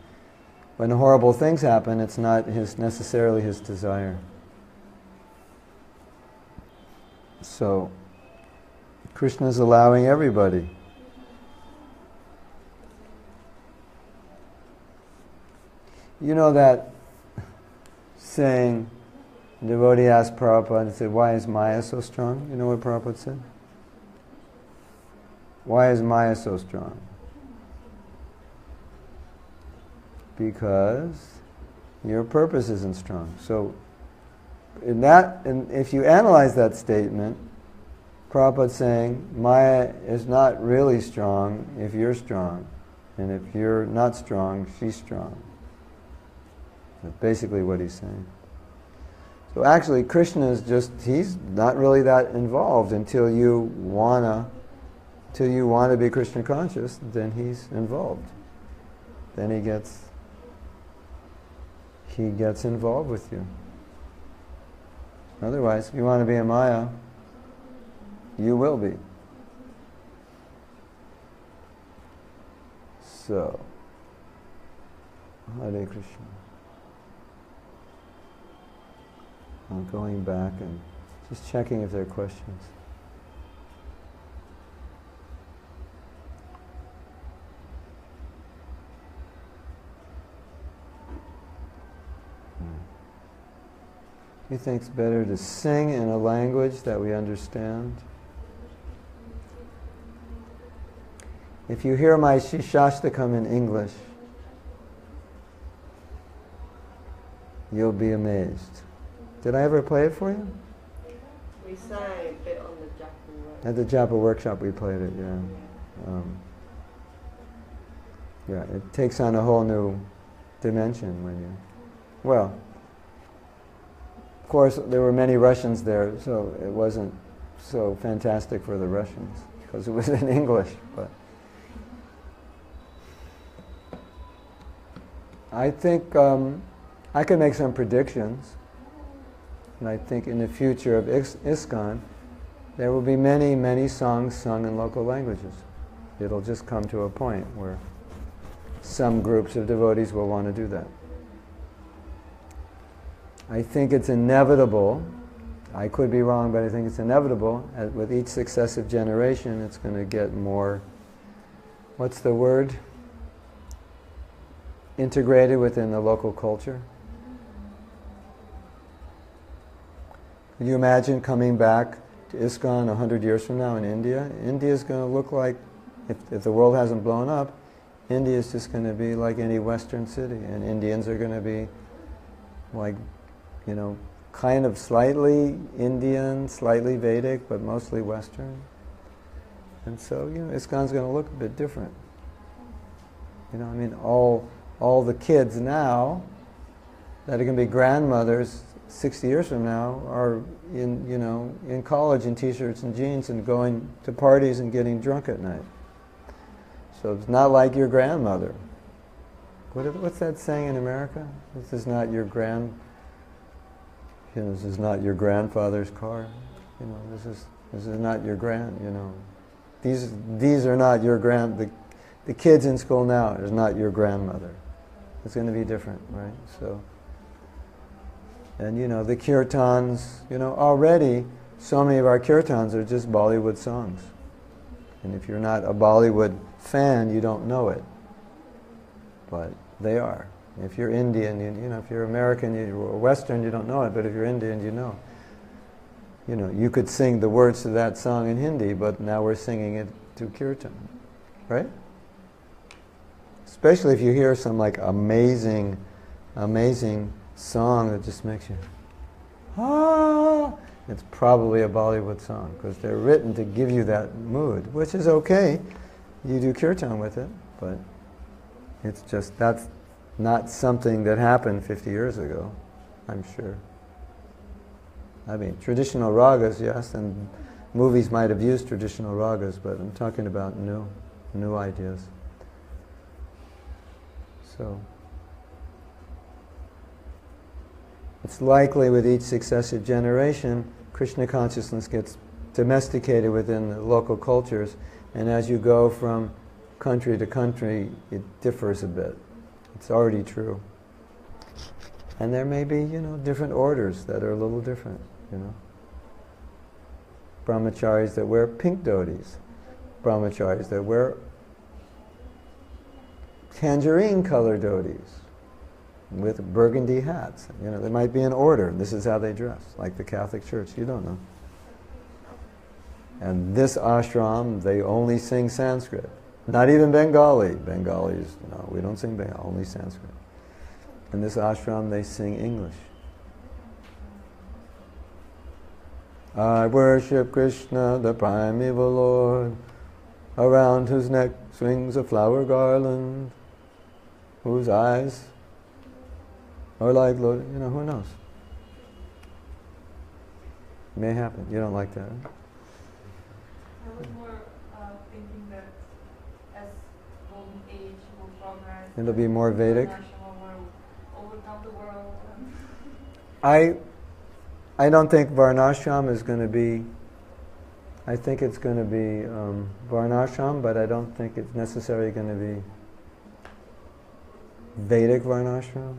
When horrible things happen, it's not necessarily his desire. So, Krishna's allowing everybody. You know that saying, the devotee asked Prabhupada and said, why is Maya so strong? You know what Prabhupada said? Why is Maya so strong? Because your purpose isn't strong. So, if you analyze that statement, Prabhupada's saying, Maya is not really strong if you're strong. And if you're not strong, she's strong. That's basically what he's saying. So actually, Krishna is he's not really that involved until you want to be Krishna conscious, then he's involved. Then he gets involved with you. Otherwise, if you want to be a Maya, you will be. So, Hare Krishna. I'm going back and just checking if there are questions. He thinks it's better to sing in a language that we understand. If you hear my Shishastakam in English, you'll be amazed. Did I ever play it for you? We sang a bit on the Japa workshop. At the Japa workshop we played it, yeah. Yeah, it takes on a whole new dimension when you... Well, of course, there were many Russians there, so it wasn't so fantastic for the Russians, because it was in English, but... I think I can make some predictions. And I think in the future of ISKCON, there will be many, many songs sung in local languages. It'll just come to a point where some groups of devotees will want to do that. I think it's inevitable, I could be wrong, but I think it's inevitable, with each successive generation it's going to get more, what's the word? Integrated within the local culture. Can you imagine coming back to ISKCON 100 years from now in India? India is going to look like, if the world hasn't blown up, India is just going to be like any Western city, and Indians are going to be like, you know, kind of slightly Indian, slightly Vedic, but mostly Western. And so, you know, ISKCON's going to look a bit different. You know, I mean, all the kids now that are going to be grandmothers 60 years from now are in college in t-shirts and jeans and going to parties and getting drunk at night. So it's not like your grandmother. What's that saying in America? This is not your this is not your grandfather's car. You know, this is not your these are not your the kids in school now is not your grandmother. It's going to be different, right? So, and you know, the kirtans, you know, already so many of our kirtans are just Bollywood songs. And if you're not a Bollywood fan, you don't know it. But they are. If you're Indian, you know, if you're American, or Western, you don't know it, but if you're Indian, you know. You know, you could sing the words to that song in Hindi, but now we're singing it to kirtan, right? Especially if you hear some like amazing song that just makes you, it's probably a Bollywood song, because they're written to give you that mood, which is okay. You do kirtan with it, but it's just, that's not something that happened 50 years ago, I'm sure. I mean, traditional ragas, yes, and movies might have used traditional ragas, but I'm talking about new ideas. So, it's likely with each successive generation, Krishna consciousness gets domesticated within the local cultures, and as you go from country to country, it differs a bit. It's already true. And there may be, you know, different orders that are a little different, you know. Brahmacharis that wear pink dhotis, brahmacharis that wear tangerine-colored dhotis with burgundy hats. You know, there might be an order. This is how they dress, like the Catholic Church. You don't know. And this ashram, they only sing Sanskrit. Not even Bengali. Bengalis, no, we don't sing Bengali, only Sanskrit. In this ashram, they sing English. I worship Krishna, the primeval Lord, around whose neck swings a flower garland, whose eyes Or like, who knows? May happen. You don't like that, right? I was more thinking that as golden age will progress, It'll be more Vedic. will overcome the world. I don't think Varnashram is going to be. I think it's going to be Varnashram, but I don't think it's necessarily going to be Vedic Varnashram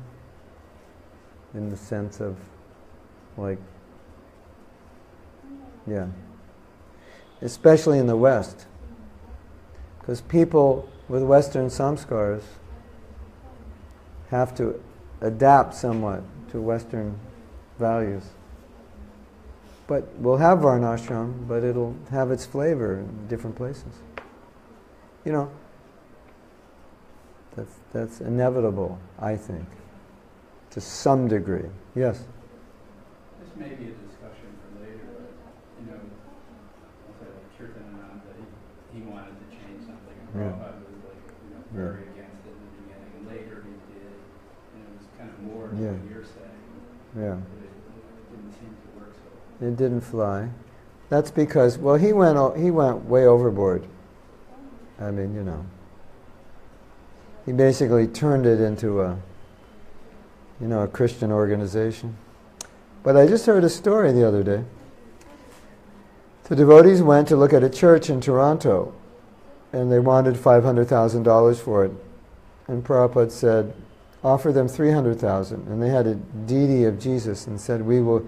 in the sense of like, yeah, especially in the West, because people with Western samskars have to adapt somewhat to Western values. But we'll have Varnashram, but it'll have its flavor in different places. That's inevitable, I think, to some degree. Yes? This may be a discussion for later, but, also like Kirtanananda, he wanted to change something, and Prabhupada was like, very against it in the beginning, and later he did, and it was kind of more than what you're saying. Yeah. But it didn't seem to work so well. It didn't fly. That's because, well, he went way overboard. I mean, he basically turned it into a Christian organization. But I just heard a story the other day. The devotees went to look at a church in Toronto, and they wanted $500,000 for it. And Prabhupada said, offer them $300,000. And they had a deity of Jesus and said, we will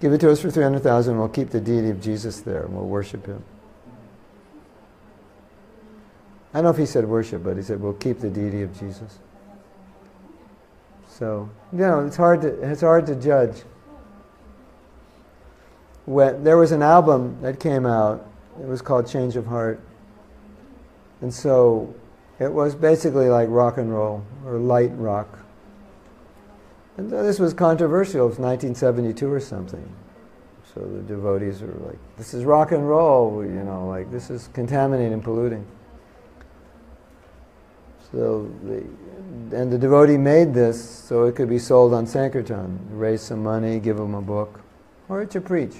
give it to us for $300,000, and we'll keep the deity of Jesus there, and we'll worship him. I don't know if he said worship, but he said, we'll keep the deity of Jesus. So, it's hard to judge. When there was an album that came out, it was called Change of Heart. And so it was basically like rock and roll, or light rock. And this was controversial. It was 1972 or something. So the devotees were like, this is rock and roll, like this is contaminating and polluting. So the devotee made this so it could be sold on Sankirtan, raise some money, give them a book, or to preach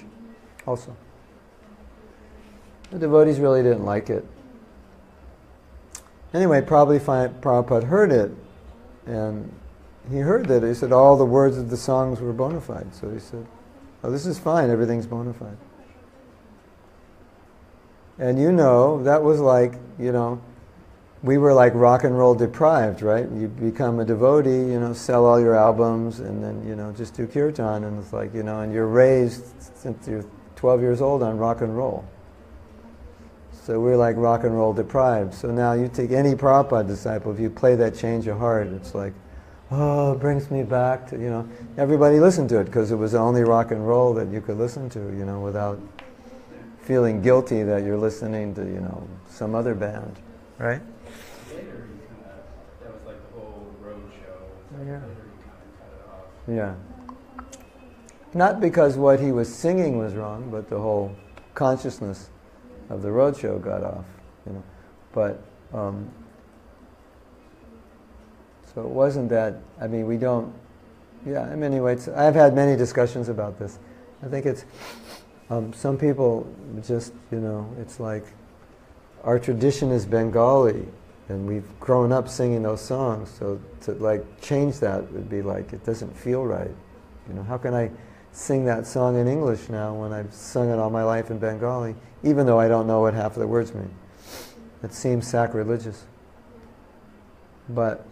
also. The devotees really didn't like it. Anyway, probably Prabhupada heard it, and he heard that. He said all the words of the songs were bona fide. So he said, oh, this is fine, everything's bona fide. And that was like, we were like rock and roll deprived, right? You become a devotee, sell all your albums, and then, just do kirtan, and it's like, and you're raised since you're 12 years old on rock and roll. So we're like rock and roll deprived. So now you take any Prabhupada disciple, if you play that Change of Heart, it's like, oh, it brings me back to, everybody listened to it because it was the only rock and roll that you could listen to, without feeling guilty that you're listening to, some other band, right? Later, that was like the whole road show. Yeah. Later, he kind of cut it off. Yeah. Not because what he was singing was wrong, but the whole consciousness of the roadshow got off, But so it wasn't that. I mean, we don't. Yeah. I mean, anyway, I've had many discussions about this. I think it's some people just it's like our tradition is Bengali, and we've grown up singing those songs. So to like change that would be like it doesn't feel right. How can I sing that song in English now when I've sung it all my life in Bengali, even though I don't know what half of the words mean? It seems sacrilegious. But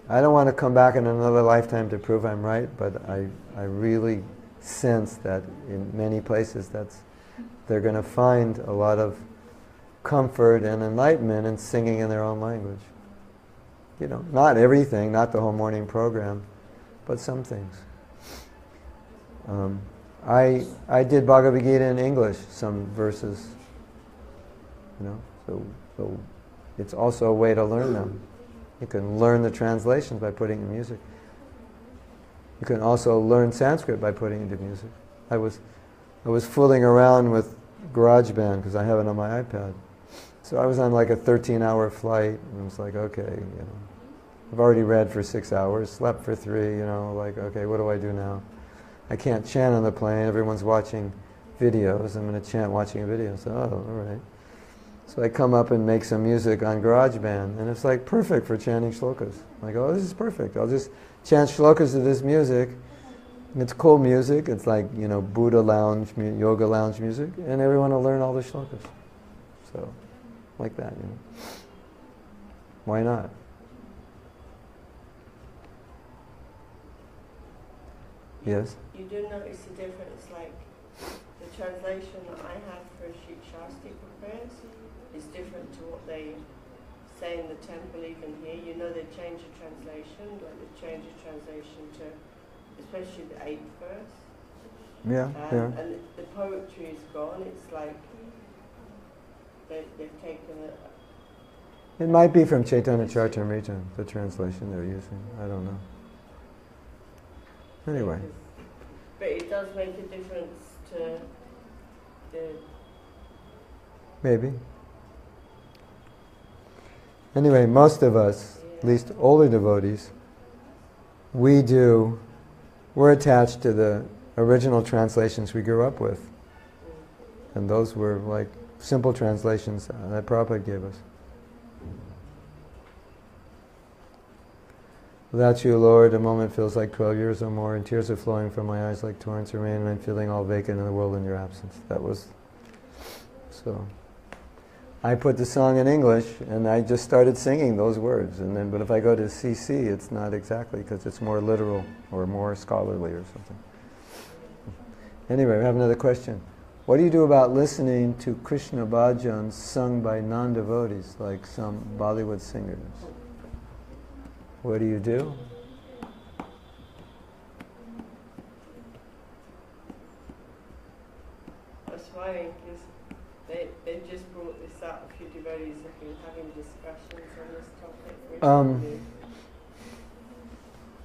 I don't want to come back in another lifetime to prove I'm right, but I really sense that in many places they're going to find a lot of comfort and enlightenment in singing in their own language. Not everything, not the whole morning program, but some things. I did Bhagavad Gita in English, some verses, so it's also a way to learn them. You can learn the translations by putting in music. You can also learn Sanskrit by putting into music. I was fooling around with GarageBand because I have it on my iPad. So I was on like a 13-hour flight, and I was like, okay, I've already read for 6 hours, slept for 3, like, okay, what do I do now? I can't chant on the plane, everyone's watching videos, I'm going to chant watching a video. So, all right. So I come up and make some music on GarageBand, and it's like perfect for chanting shlokas. I go, oh, this is perfect. I'll just chant shlokas to this music. And it's cool music. It's like, Buddha lounge, yoga lounge music, and everyone will learn all the shlokas. So, like that, Why not? Yes? You do notice the difference, like the translation that I have for Shikshastika prayers is different to what they say in the temple even here. They change the translation, like they change the translation to, especially the 8th verse. Yeah, yeah. And the poetry is gone. It's like they've taken it. It might be from Chaitanya Charitamrita, the translation they're using. I don't know. Anyway. But it does make a difference to the... Maybe. Anyway, most of us, at least older devotees, we're attached to the original translations we grew up with. And those were like simple translations that Prabhupada gave us. Without you, Lord, a moment feels like 12 years or more, and tears are flowing from my eyes like torrents of rain, and I'm feeling all vacant in the world in your absence. That was... So... I put the song in English, and I just started singing those words. But if I go to CC, it's not exactly, because it's more literal or more scholarly or something. Anyway, we have another question. What do you do about listening to Krishna bhajans sung by non-devotees, like some Bollywood singers? What do you do? That's funny, because they just brought this up. A few devotees have been having discussions on this topic.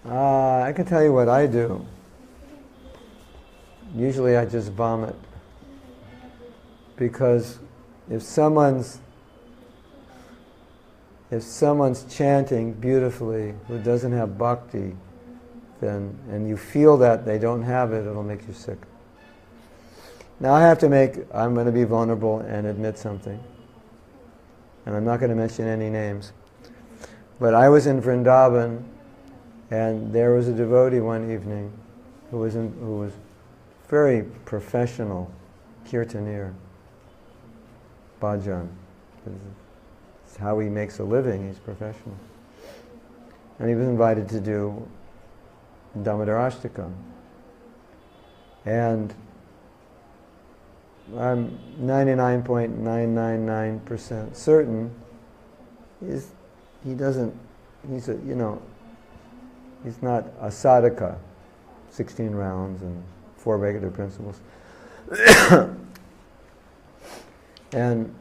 I can tell you what I do. Usually I just vomit. Because if someone's chanting beautifully who doesn't have bhakti, and you feel that they don't have it, it'll make you sick. Now I'm going to be vulnerable and admit something. And I'm not going to mention any names. But I was in Vrindavan, and there was a devotee one evening who was very professional kirtanier, bhajan. It's how he makes a living, he's professional. And he was invited to do Damodar Ashtakam. And I'm 99.999% certain he's not a sadhaka, 16 rounds and 4 regular principles. And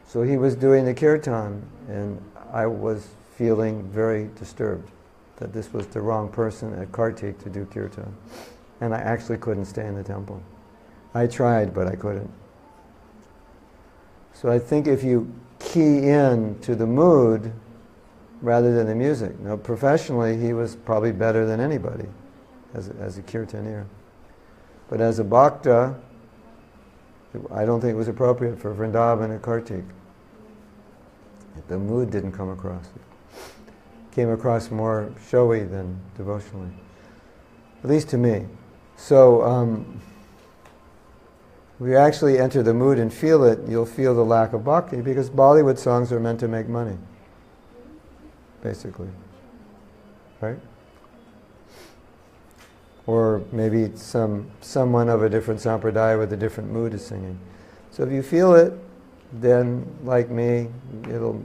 so he was doing the kirtan, and I was feeling very disturbed that this was the wrong person at Kartik to do kirtan. And I actually couldn't stay in the temple. I tried, but I couldn't. So I think if you key in to the mood rather than the music. Now, professionally, he was probably better than anybody as a kirtanier. But as a bhakta, I don't think it was appropriate for Vrindavan and Kartik. The mood didn't come across. It came across more showy than devotionally. At least to me. So, if you actually enter the mood and feel it, you'll feel the lack of bhakti, because Bollywood songs are meant to make money, basically. Right? Or maybe someone of a different sampradaya with a different mood is singing. So if you feel it, then, like me, it'll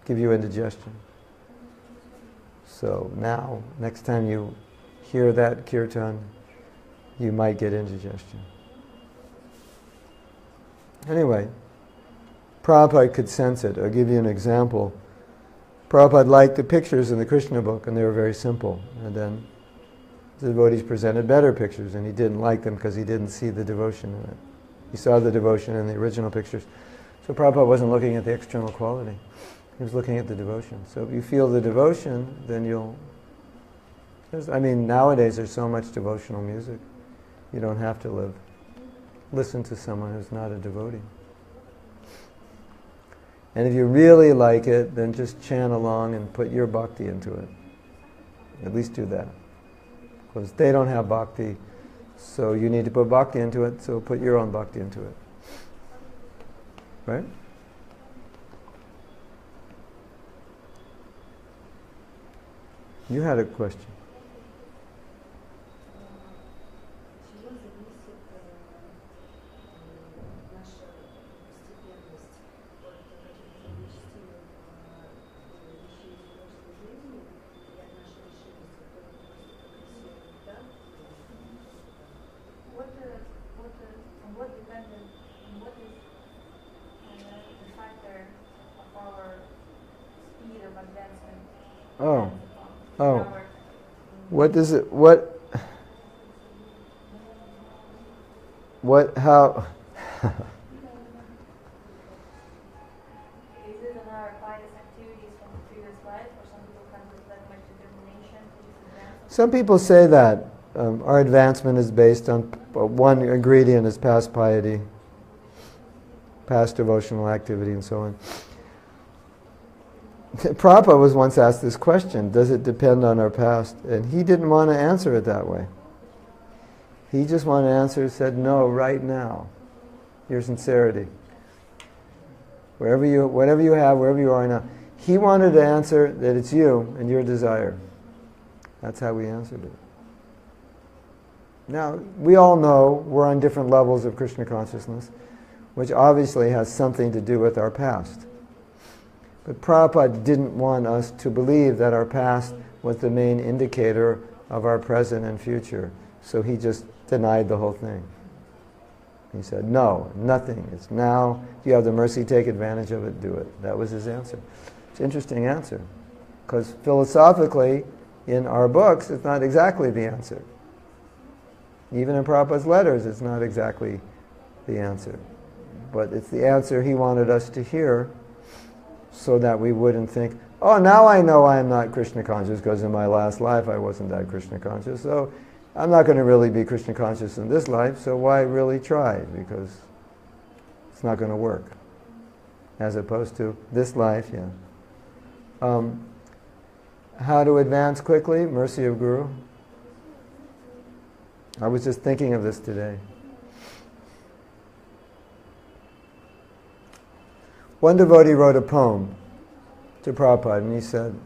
give you indigestion. So now, next time you hear that kirtan, you might get indigestion. Anyway, Prabhupada could sense it. I'll give you an example. Prabhupada liked the pictures in the Krishna book, and they were very simple. And then the devotees presented better pictures, and he didn't like them because he didn't see the devotion in it. He saw the devotion in the original pictures. So Prabhupada wasn't looking at the external quality. He was looking at the devotion. So if you feel the devotion, then nowadays there's so much devotional music. You don't have to listen to someone who's not a devotee. And if you really like it, then just chant along and put your bhakti into it. At least do that. Because they don't have bhakti, so you need to put bhakti into it, so put your own bhakti into it. Right? You had a question. What does it, how? Is it in our pious activities from the previous life, or some people come with that much determination to advance? Some people say that our advancement is based on one ingredient is past piety, past devotional activity, and so on. Prabhupada was once asked this question, does it depend on our past? And he didn't want to answer it that way. He just wanted to answer, said, no, right now. Your sincerity. Whatever you have, wherever you are now. He wanted to answer that it's you and your desire. That's how we answered it. Now, we all know we're on different levels of Krishna consciousness, which obviously has something to do with our past. But Prabhupada didn't want us to believe that our past was the main indicator of our present and future. So he just denied the whole thing. He said, no, nothing. It's now. If you have the mercy, take advantage of it, do it. That was his answer. It's an interesting answer. Because philosophically, in our books, it's not exactly the answer. Even in Prabhupada's letters, it's not exactly the answer. But it's the answer he wanted us to hear, so that we wouldn't think, oh, now I know I am not Krishna conscious because in my last life I wasn't that Krishna conscious, so I'm not going to really be Krishna conscious in this life, so why really try? Because it's not going to work. As opposed to this life, yeah. How to advance quickly? Mercy of Guru. I was just thinking of this today. One devotee wrote a poem to Prabhupada, and he said,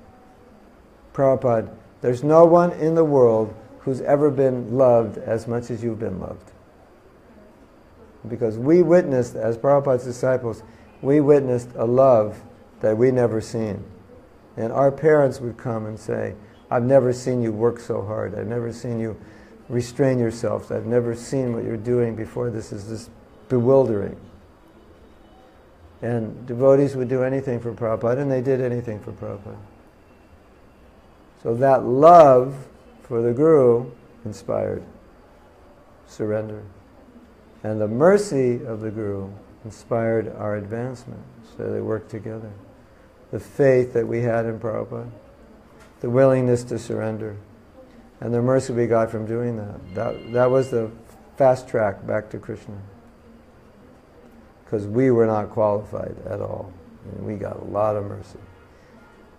Prabhupada, there's no one in the world who's ever been loved as much as you've been loved. Because we witnessed, as Prabhupada's disciples, we witnessed a love that we never seen. And our parents would come and say, I've never seen you work so hard. I've never seen you restrain yourself. I've never seen what you're doing before. This is just bewildering. And devotees would do anything for Prabhupada, and they did anything for Prabhupada. So that love for the Guru inspired surrender. And the mercy of the Guru inspired our advancement. So they worked together. The faith that we had in Prabhupada, the willingness to surrender, and the mercy we got from doing that. That was the fast track back to Krishna. Because we were not qualified at all. I mean, we got a lot of mercy.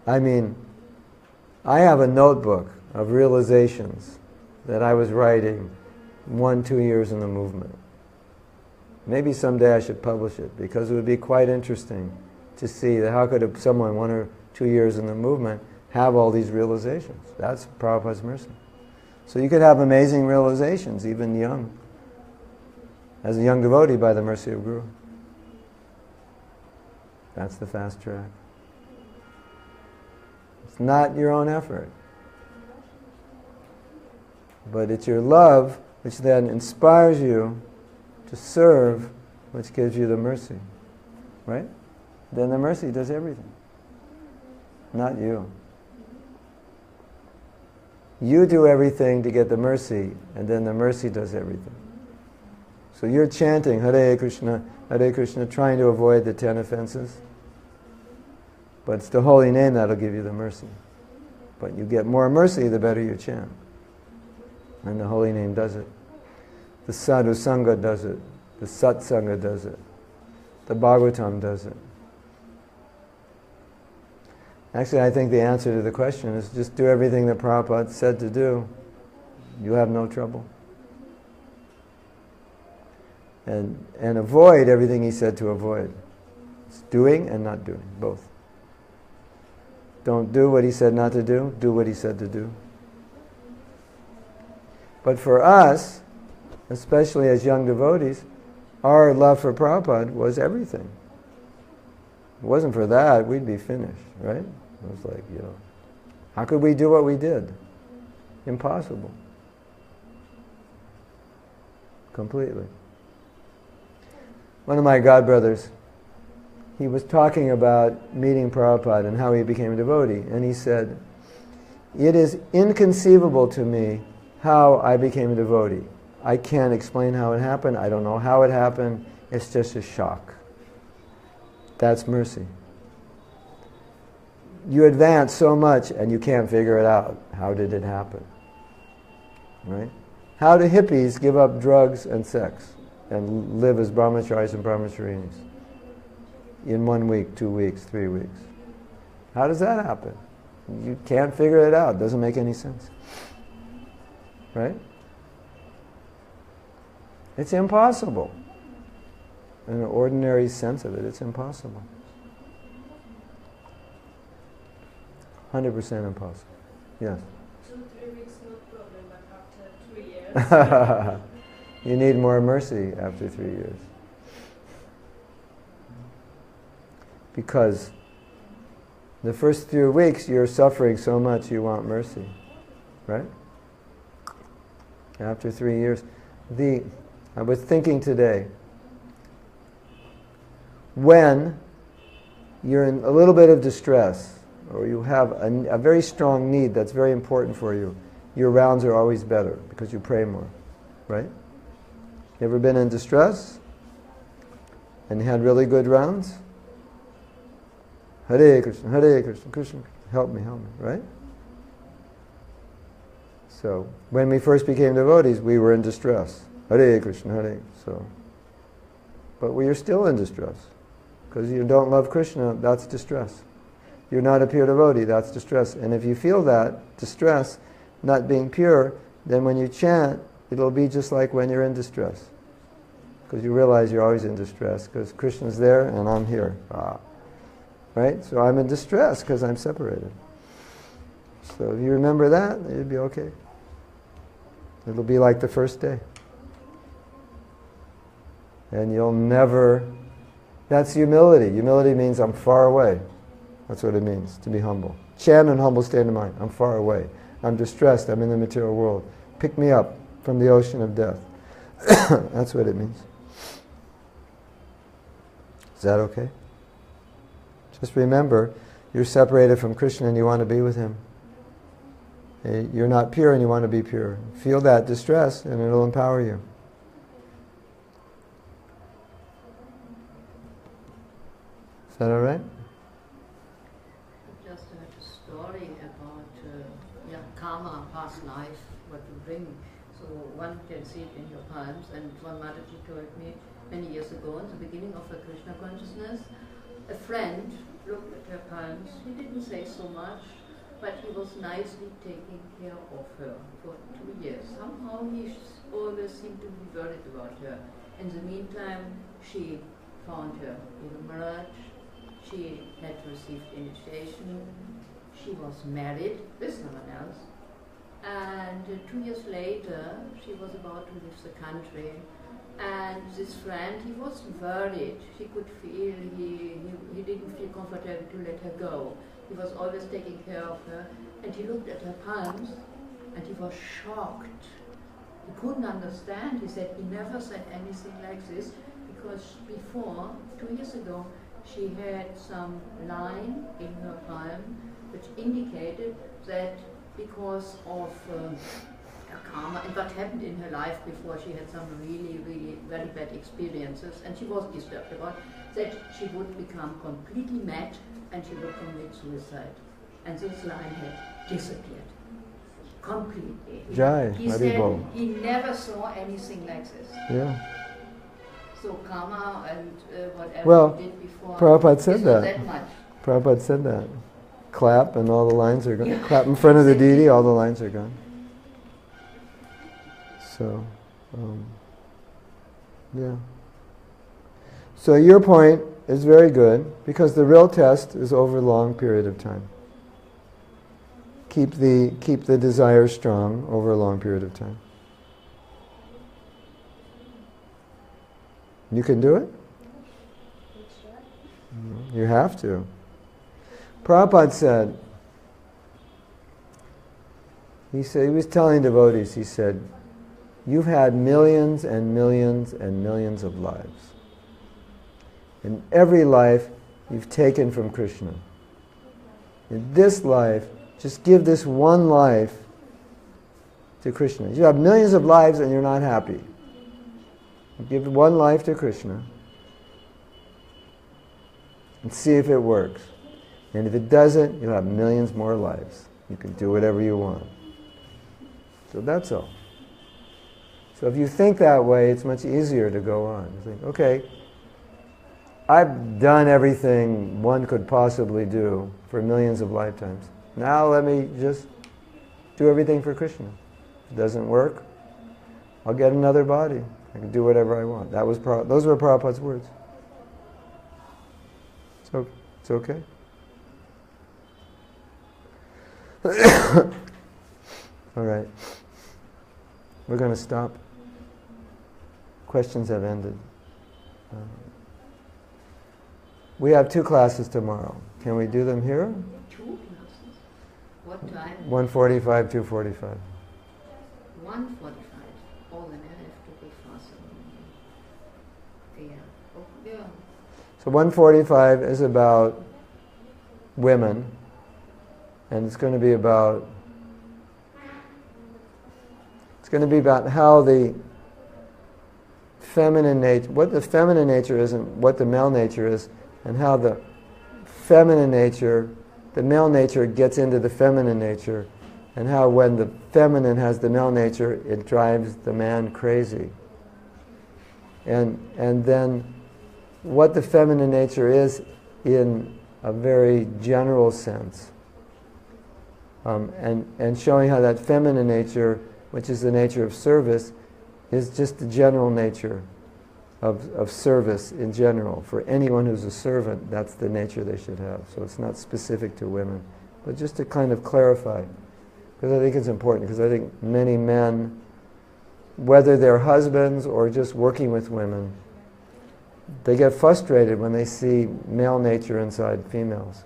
I mean, I have a notebook of realizations that I was writing 1-2 years in the movement. Maybe someday I should publish it, because it would be quite interesting to see that how could someone 1 or 2 years in the movement have all these realizations. That's Prabhupada's mercy. So you could have amazing realizations, even young, as a young devotee by the mercy of Guru. That's the fast track. It's not your own effort. But it's your love which then inspires you to serve, which gives you the mercy. Right? Then the mercy does everything. Not you. You do everything to get the mercy, and then the mercy does everything. So you're chanting Hare Krishna, trying to avoid the 10 offenses. But it's the holy name that'll give you the mercy. But you get more mercy the better you chant. And the holy name does it. The sadhu sangha does it. The satsanga does it. The Bhagavatam does it. Actually, I think the answer to the question is just do everything that Prabhupada said to do. You'll have no trouble. And avoid everything he said to avoid. It's doing and not doing, both. Don't do what he said not to do what he said to do. But for us, especially as young devotees, our love for Prabhupada was everything. If it wasn't for that, we'd be finished, right? It was like, how could we do what we did? Impossible. Completely. One of my godbrothers, he was talking about meeting Prabhupada and how he became a devotee, and he said, "It is inconceivable to me how I became a devotee. I can't explain how it happened. I don't know how it happened. It's just a shock." That's mercy. You advance so much and you can't figure it out. How did it happen? Right? How do hippies give up drugs and sex and live as brahmacharis and brahmacharinis in 1 week, 2 weeks, 3 weeks? How does that happen? You can't figure it out. It doesn't make any sense. Right? It's impossible. In an ordinary sense of it, it's impossible. 100% impossible. Yes? 2-3 weeks, no problem, but after 3 years... You need more mercy after 3 years. Because the first few weeks you're suffering so much you want mercy. Right? After 3 years. I was thinking today, when you're in a little bit of distress, or you have a very strong need that's very important for you, your rounds are always better because you pray more. Right? You ever been in distress and you had really good rounds? Hare Krishna, Hare Krishna, Krishna, help me, right? So, when we first became devotees, we were in distress. Hare Krishna, Hare, but we are still in distress. Because you don't love Krishna, that's distress. You're not a pure devotee, that's distress. And if you feel that distress, not being pure, then when you chant, it'll be just like when you're in distress. Because you realize you're always in distress, because Krishna's there and I'm here. Right? So I'm in distress because I'm separated. So if you remember that, it'll be okay. It'll be like the first day. And you'll never... That's humility. Humility means I'm far away. That's what it means, to be humble. Chant in humble state of mind. I'm far away. I'm distressed. I'm in the material world. Pick me up from the ocean of death. That's what it means. Is that okay? Just remember, you're separated from Krishna and you want to be with him. You're not pure and you want to be pure. Feel that distress and it'll empower you. Is that all right? I just heard a story about karma, past life, what you bring. So one can see it in your palms, and one Mataji told me many years ago, in the beginning of her Krishna consciousness, a friend looked at her palms. He didn't say so much, but he was nicely taking care of her for 2 years. Somehow he always seemed to be worried about her. In the meantime, she found her Guru Maharaj. She had received initiation. She was married with someone else. And 2 years later, she was about to leave the country. And this friend, he was worried. He could feel, he didn't feel comfortable to let her go. He was always taking care of her. And he looked at her palms, and he was shocked. He couldn't understand. He said he never said anything like this, because before, 2 years ago, she had some line in her palm which indicated that because of her karma and what happened in her life before, she had some really, really very bad experiences, and she was disturbed about that she would become completely mad and she would commit suicide. And this line had disappeared completely. He said he never saw anything like this. Yeah. So karma and whatever he did before. Prabhupada said that. That much. Prabhupada said that. Clap and all the lines are gone. Yeah. Clap in front of the deity, all the lines are gone. So, yeah. So your point is very good, because the real test is over a long period of time. Keep the desire strong over a long period of time. You can do it? You have to. Prabhupada said, he was telling devotees, he said, you've had millions and millions and millions of lives. In every life, you've taken from Krishna. In this life, just give this one life to Krishna. You have millions of lives and you're not happy. Give one life to Krishna and see if it works. And if it doesn't, you'll have millions more lives. You can do whatever you want. So that's all. So if you think that way, it's much easier to go on. You think, okay, I've done everything one could possibly do for millions of lifetimes. Now let me just do everything for Krishna. If it doesn't work, I'll get another body. I can do whatever I want. Those were Prabhupada's words. So it's okay. All right. We're going to stop. Questions have ended. We have 2 classes tomorrow. Can we do them here? 2 classes? What time? 1:45, 2:45. 1:45. Oh, then I have to go faster. Yeah. Oh, yeah. So 1:45 is about women, and it's going to be about how the feminine nature, what the feminine nature is and what the male nature is, and how the feminine nature, the male nature gets into the feminine nature, and how when the feminine has the male nature, it drives the man crazy. And then what the feminine nature is in a very general sense. And showing how that feminine nature, which is the nature of service, is just the general nature of service in general. For anyone who's a servant, that's the nature they should have. So it's not specific to women. But just to kind of clarify, because I think it's important, because I think many men, whether they're husbands or just working with women, they get frustrated when they see male nature inside females.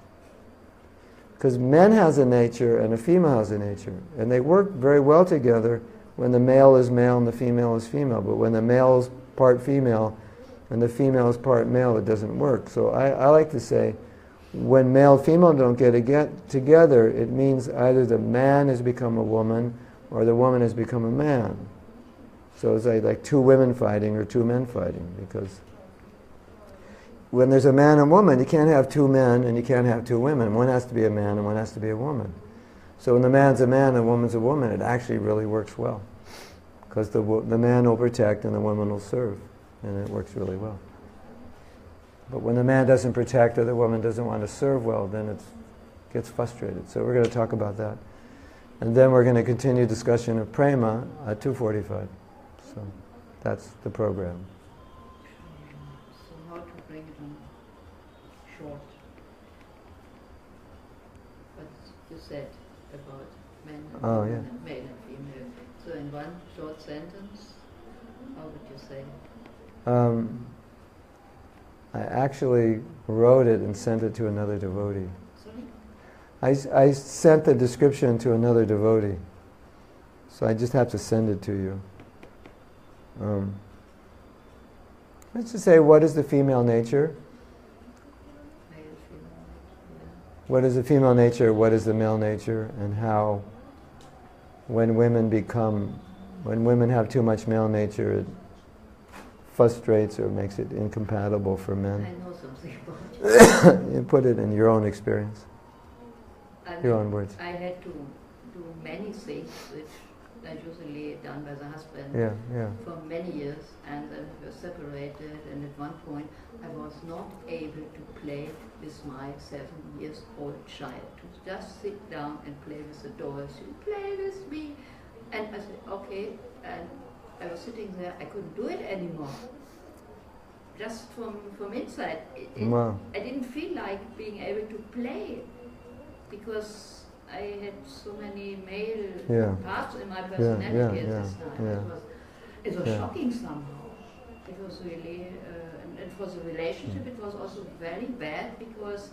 Because men has a nature and a female has a nature. And they work very well together when the male is male and the female is female. But when the male is part female and the female is part male, it doesn't work. So I like to say, when male and female don't get together, it means either the man has become a woman or the woman has become a man. So it's like 2 women fighting or 2 men fighting, because when there's a man and woman, you can't have 2 men and you can't have 2 women. One has to be a man and one has to be a woman. So when the man's a man and the woman's a woman, it actually really works well. Because the man will protect and the woman will serve. And it works really well. But when the man doesn't protect or the woman doesn't want to serve well, then it gets frustrated. So we're going to talk about that. And then we're going to continue discussion of prema at 2:45. So that's the program. So how to bring it on short? What you said about men and women, male and female. So in one short sentence, how would you say? I actually wrote it and sent it to another devotee. Sorry? I sent the description to another devotee. So I just have to send it to you. Let's just say, what is the female nature? Male, female, yeah. What is the female nature? What is the male nature? And how, when women have too much male nature, it frustrates or makes it incompatible for I men? know something about it. You put it in your own experience, I your mean, own words. I had to do many things which are usually done by the husband Yeah, yeah. for many years, and then we were separated, and at one point I was not able to play with my 7-year-old child, to just sit down and play with the toys. You play with me. And I said, okay, and I was sitting there, I couldn't do it anymore. Just from inside. Wow. I didn't feel like being able to play, because I had so many male parts in my personality at this time. It was shocking somehow. It was really, and for the relationship it was also very bad, because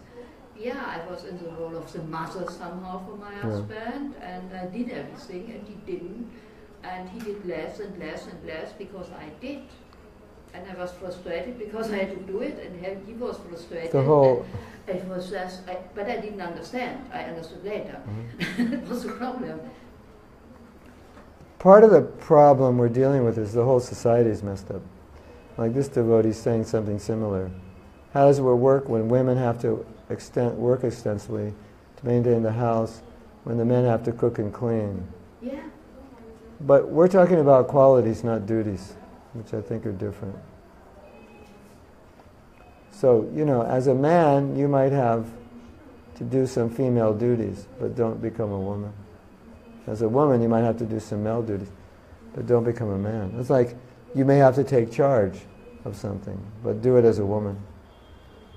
I was in the role of the mother somehow for my husband, and I did everything and he didn't, and he did less and less and less because I did. And I was frustrated because I had to do it, and he was frustrated. The whole... It was just, but I didn't understand. I understood later. It was a problem. Part of the problem we're dealing with is the whole society is messed up. Like this devotee is saying something similar. How does it work when women have to work extensively to maintain the house, when the men have to cook and clean? Yeah. But we're talking about qualities, not duties, which I think are different. So, as a man, you might have to do some female duties, but don't become a woman. As a woman, you might have to do some male duties, but don't become a man. It's like you may have to take charge of something, but do it as a woman,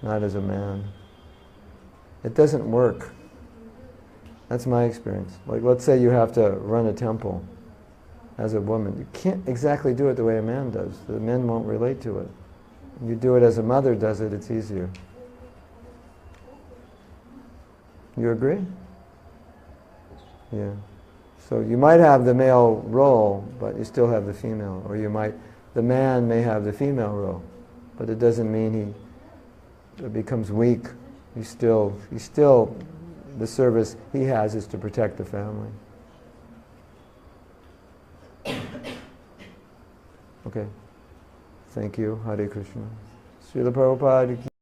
not as a man. It doesn't work. That's my experience. Like, let's say you have to run a temple as a woman. You can't exactly do it the way a man does. The men won't relate to it. You do it as a mother does it, it's easier. You agree? Yeah. So you might have the male role, but you still have the female. Or the man may have the female role, but it doesn't mean he becomes weak. He's still, the service he has is to protect the family. Okay. Thank you. Hare Krishna. Srila Prabhupada.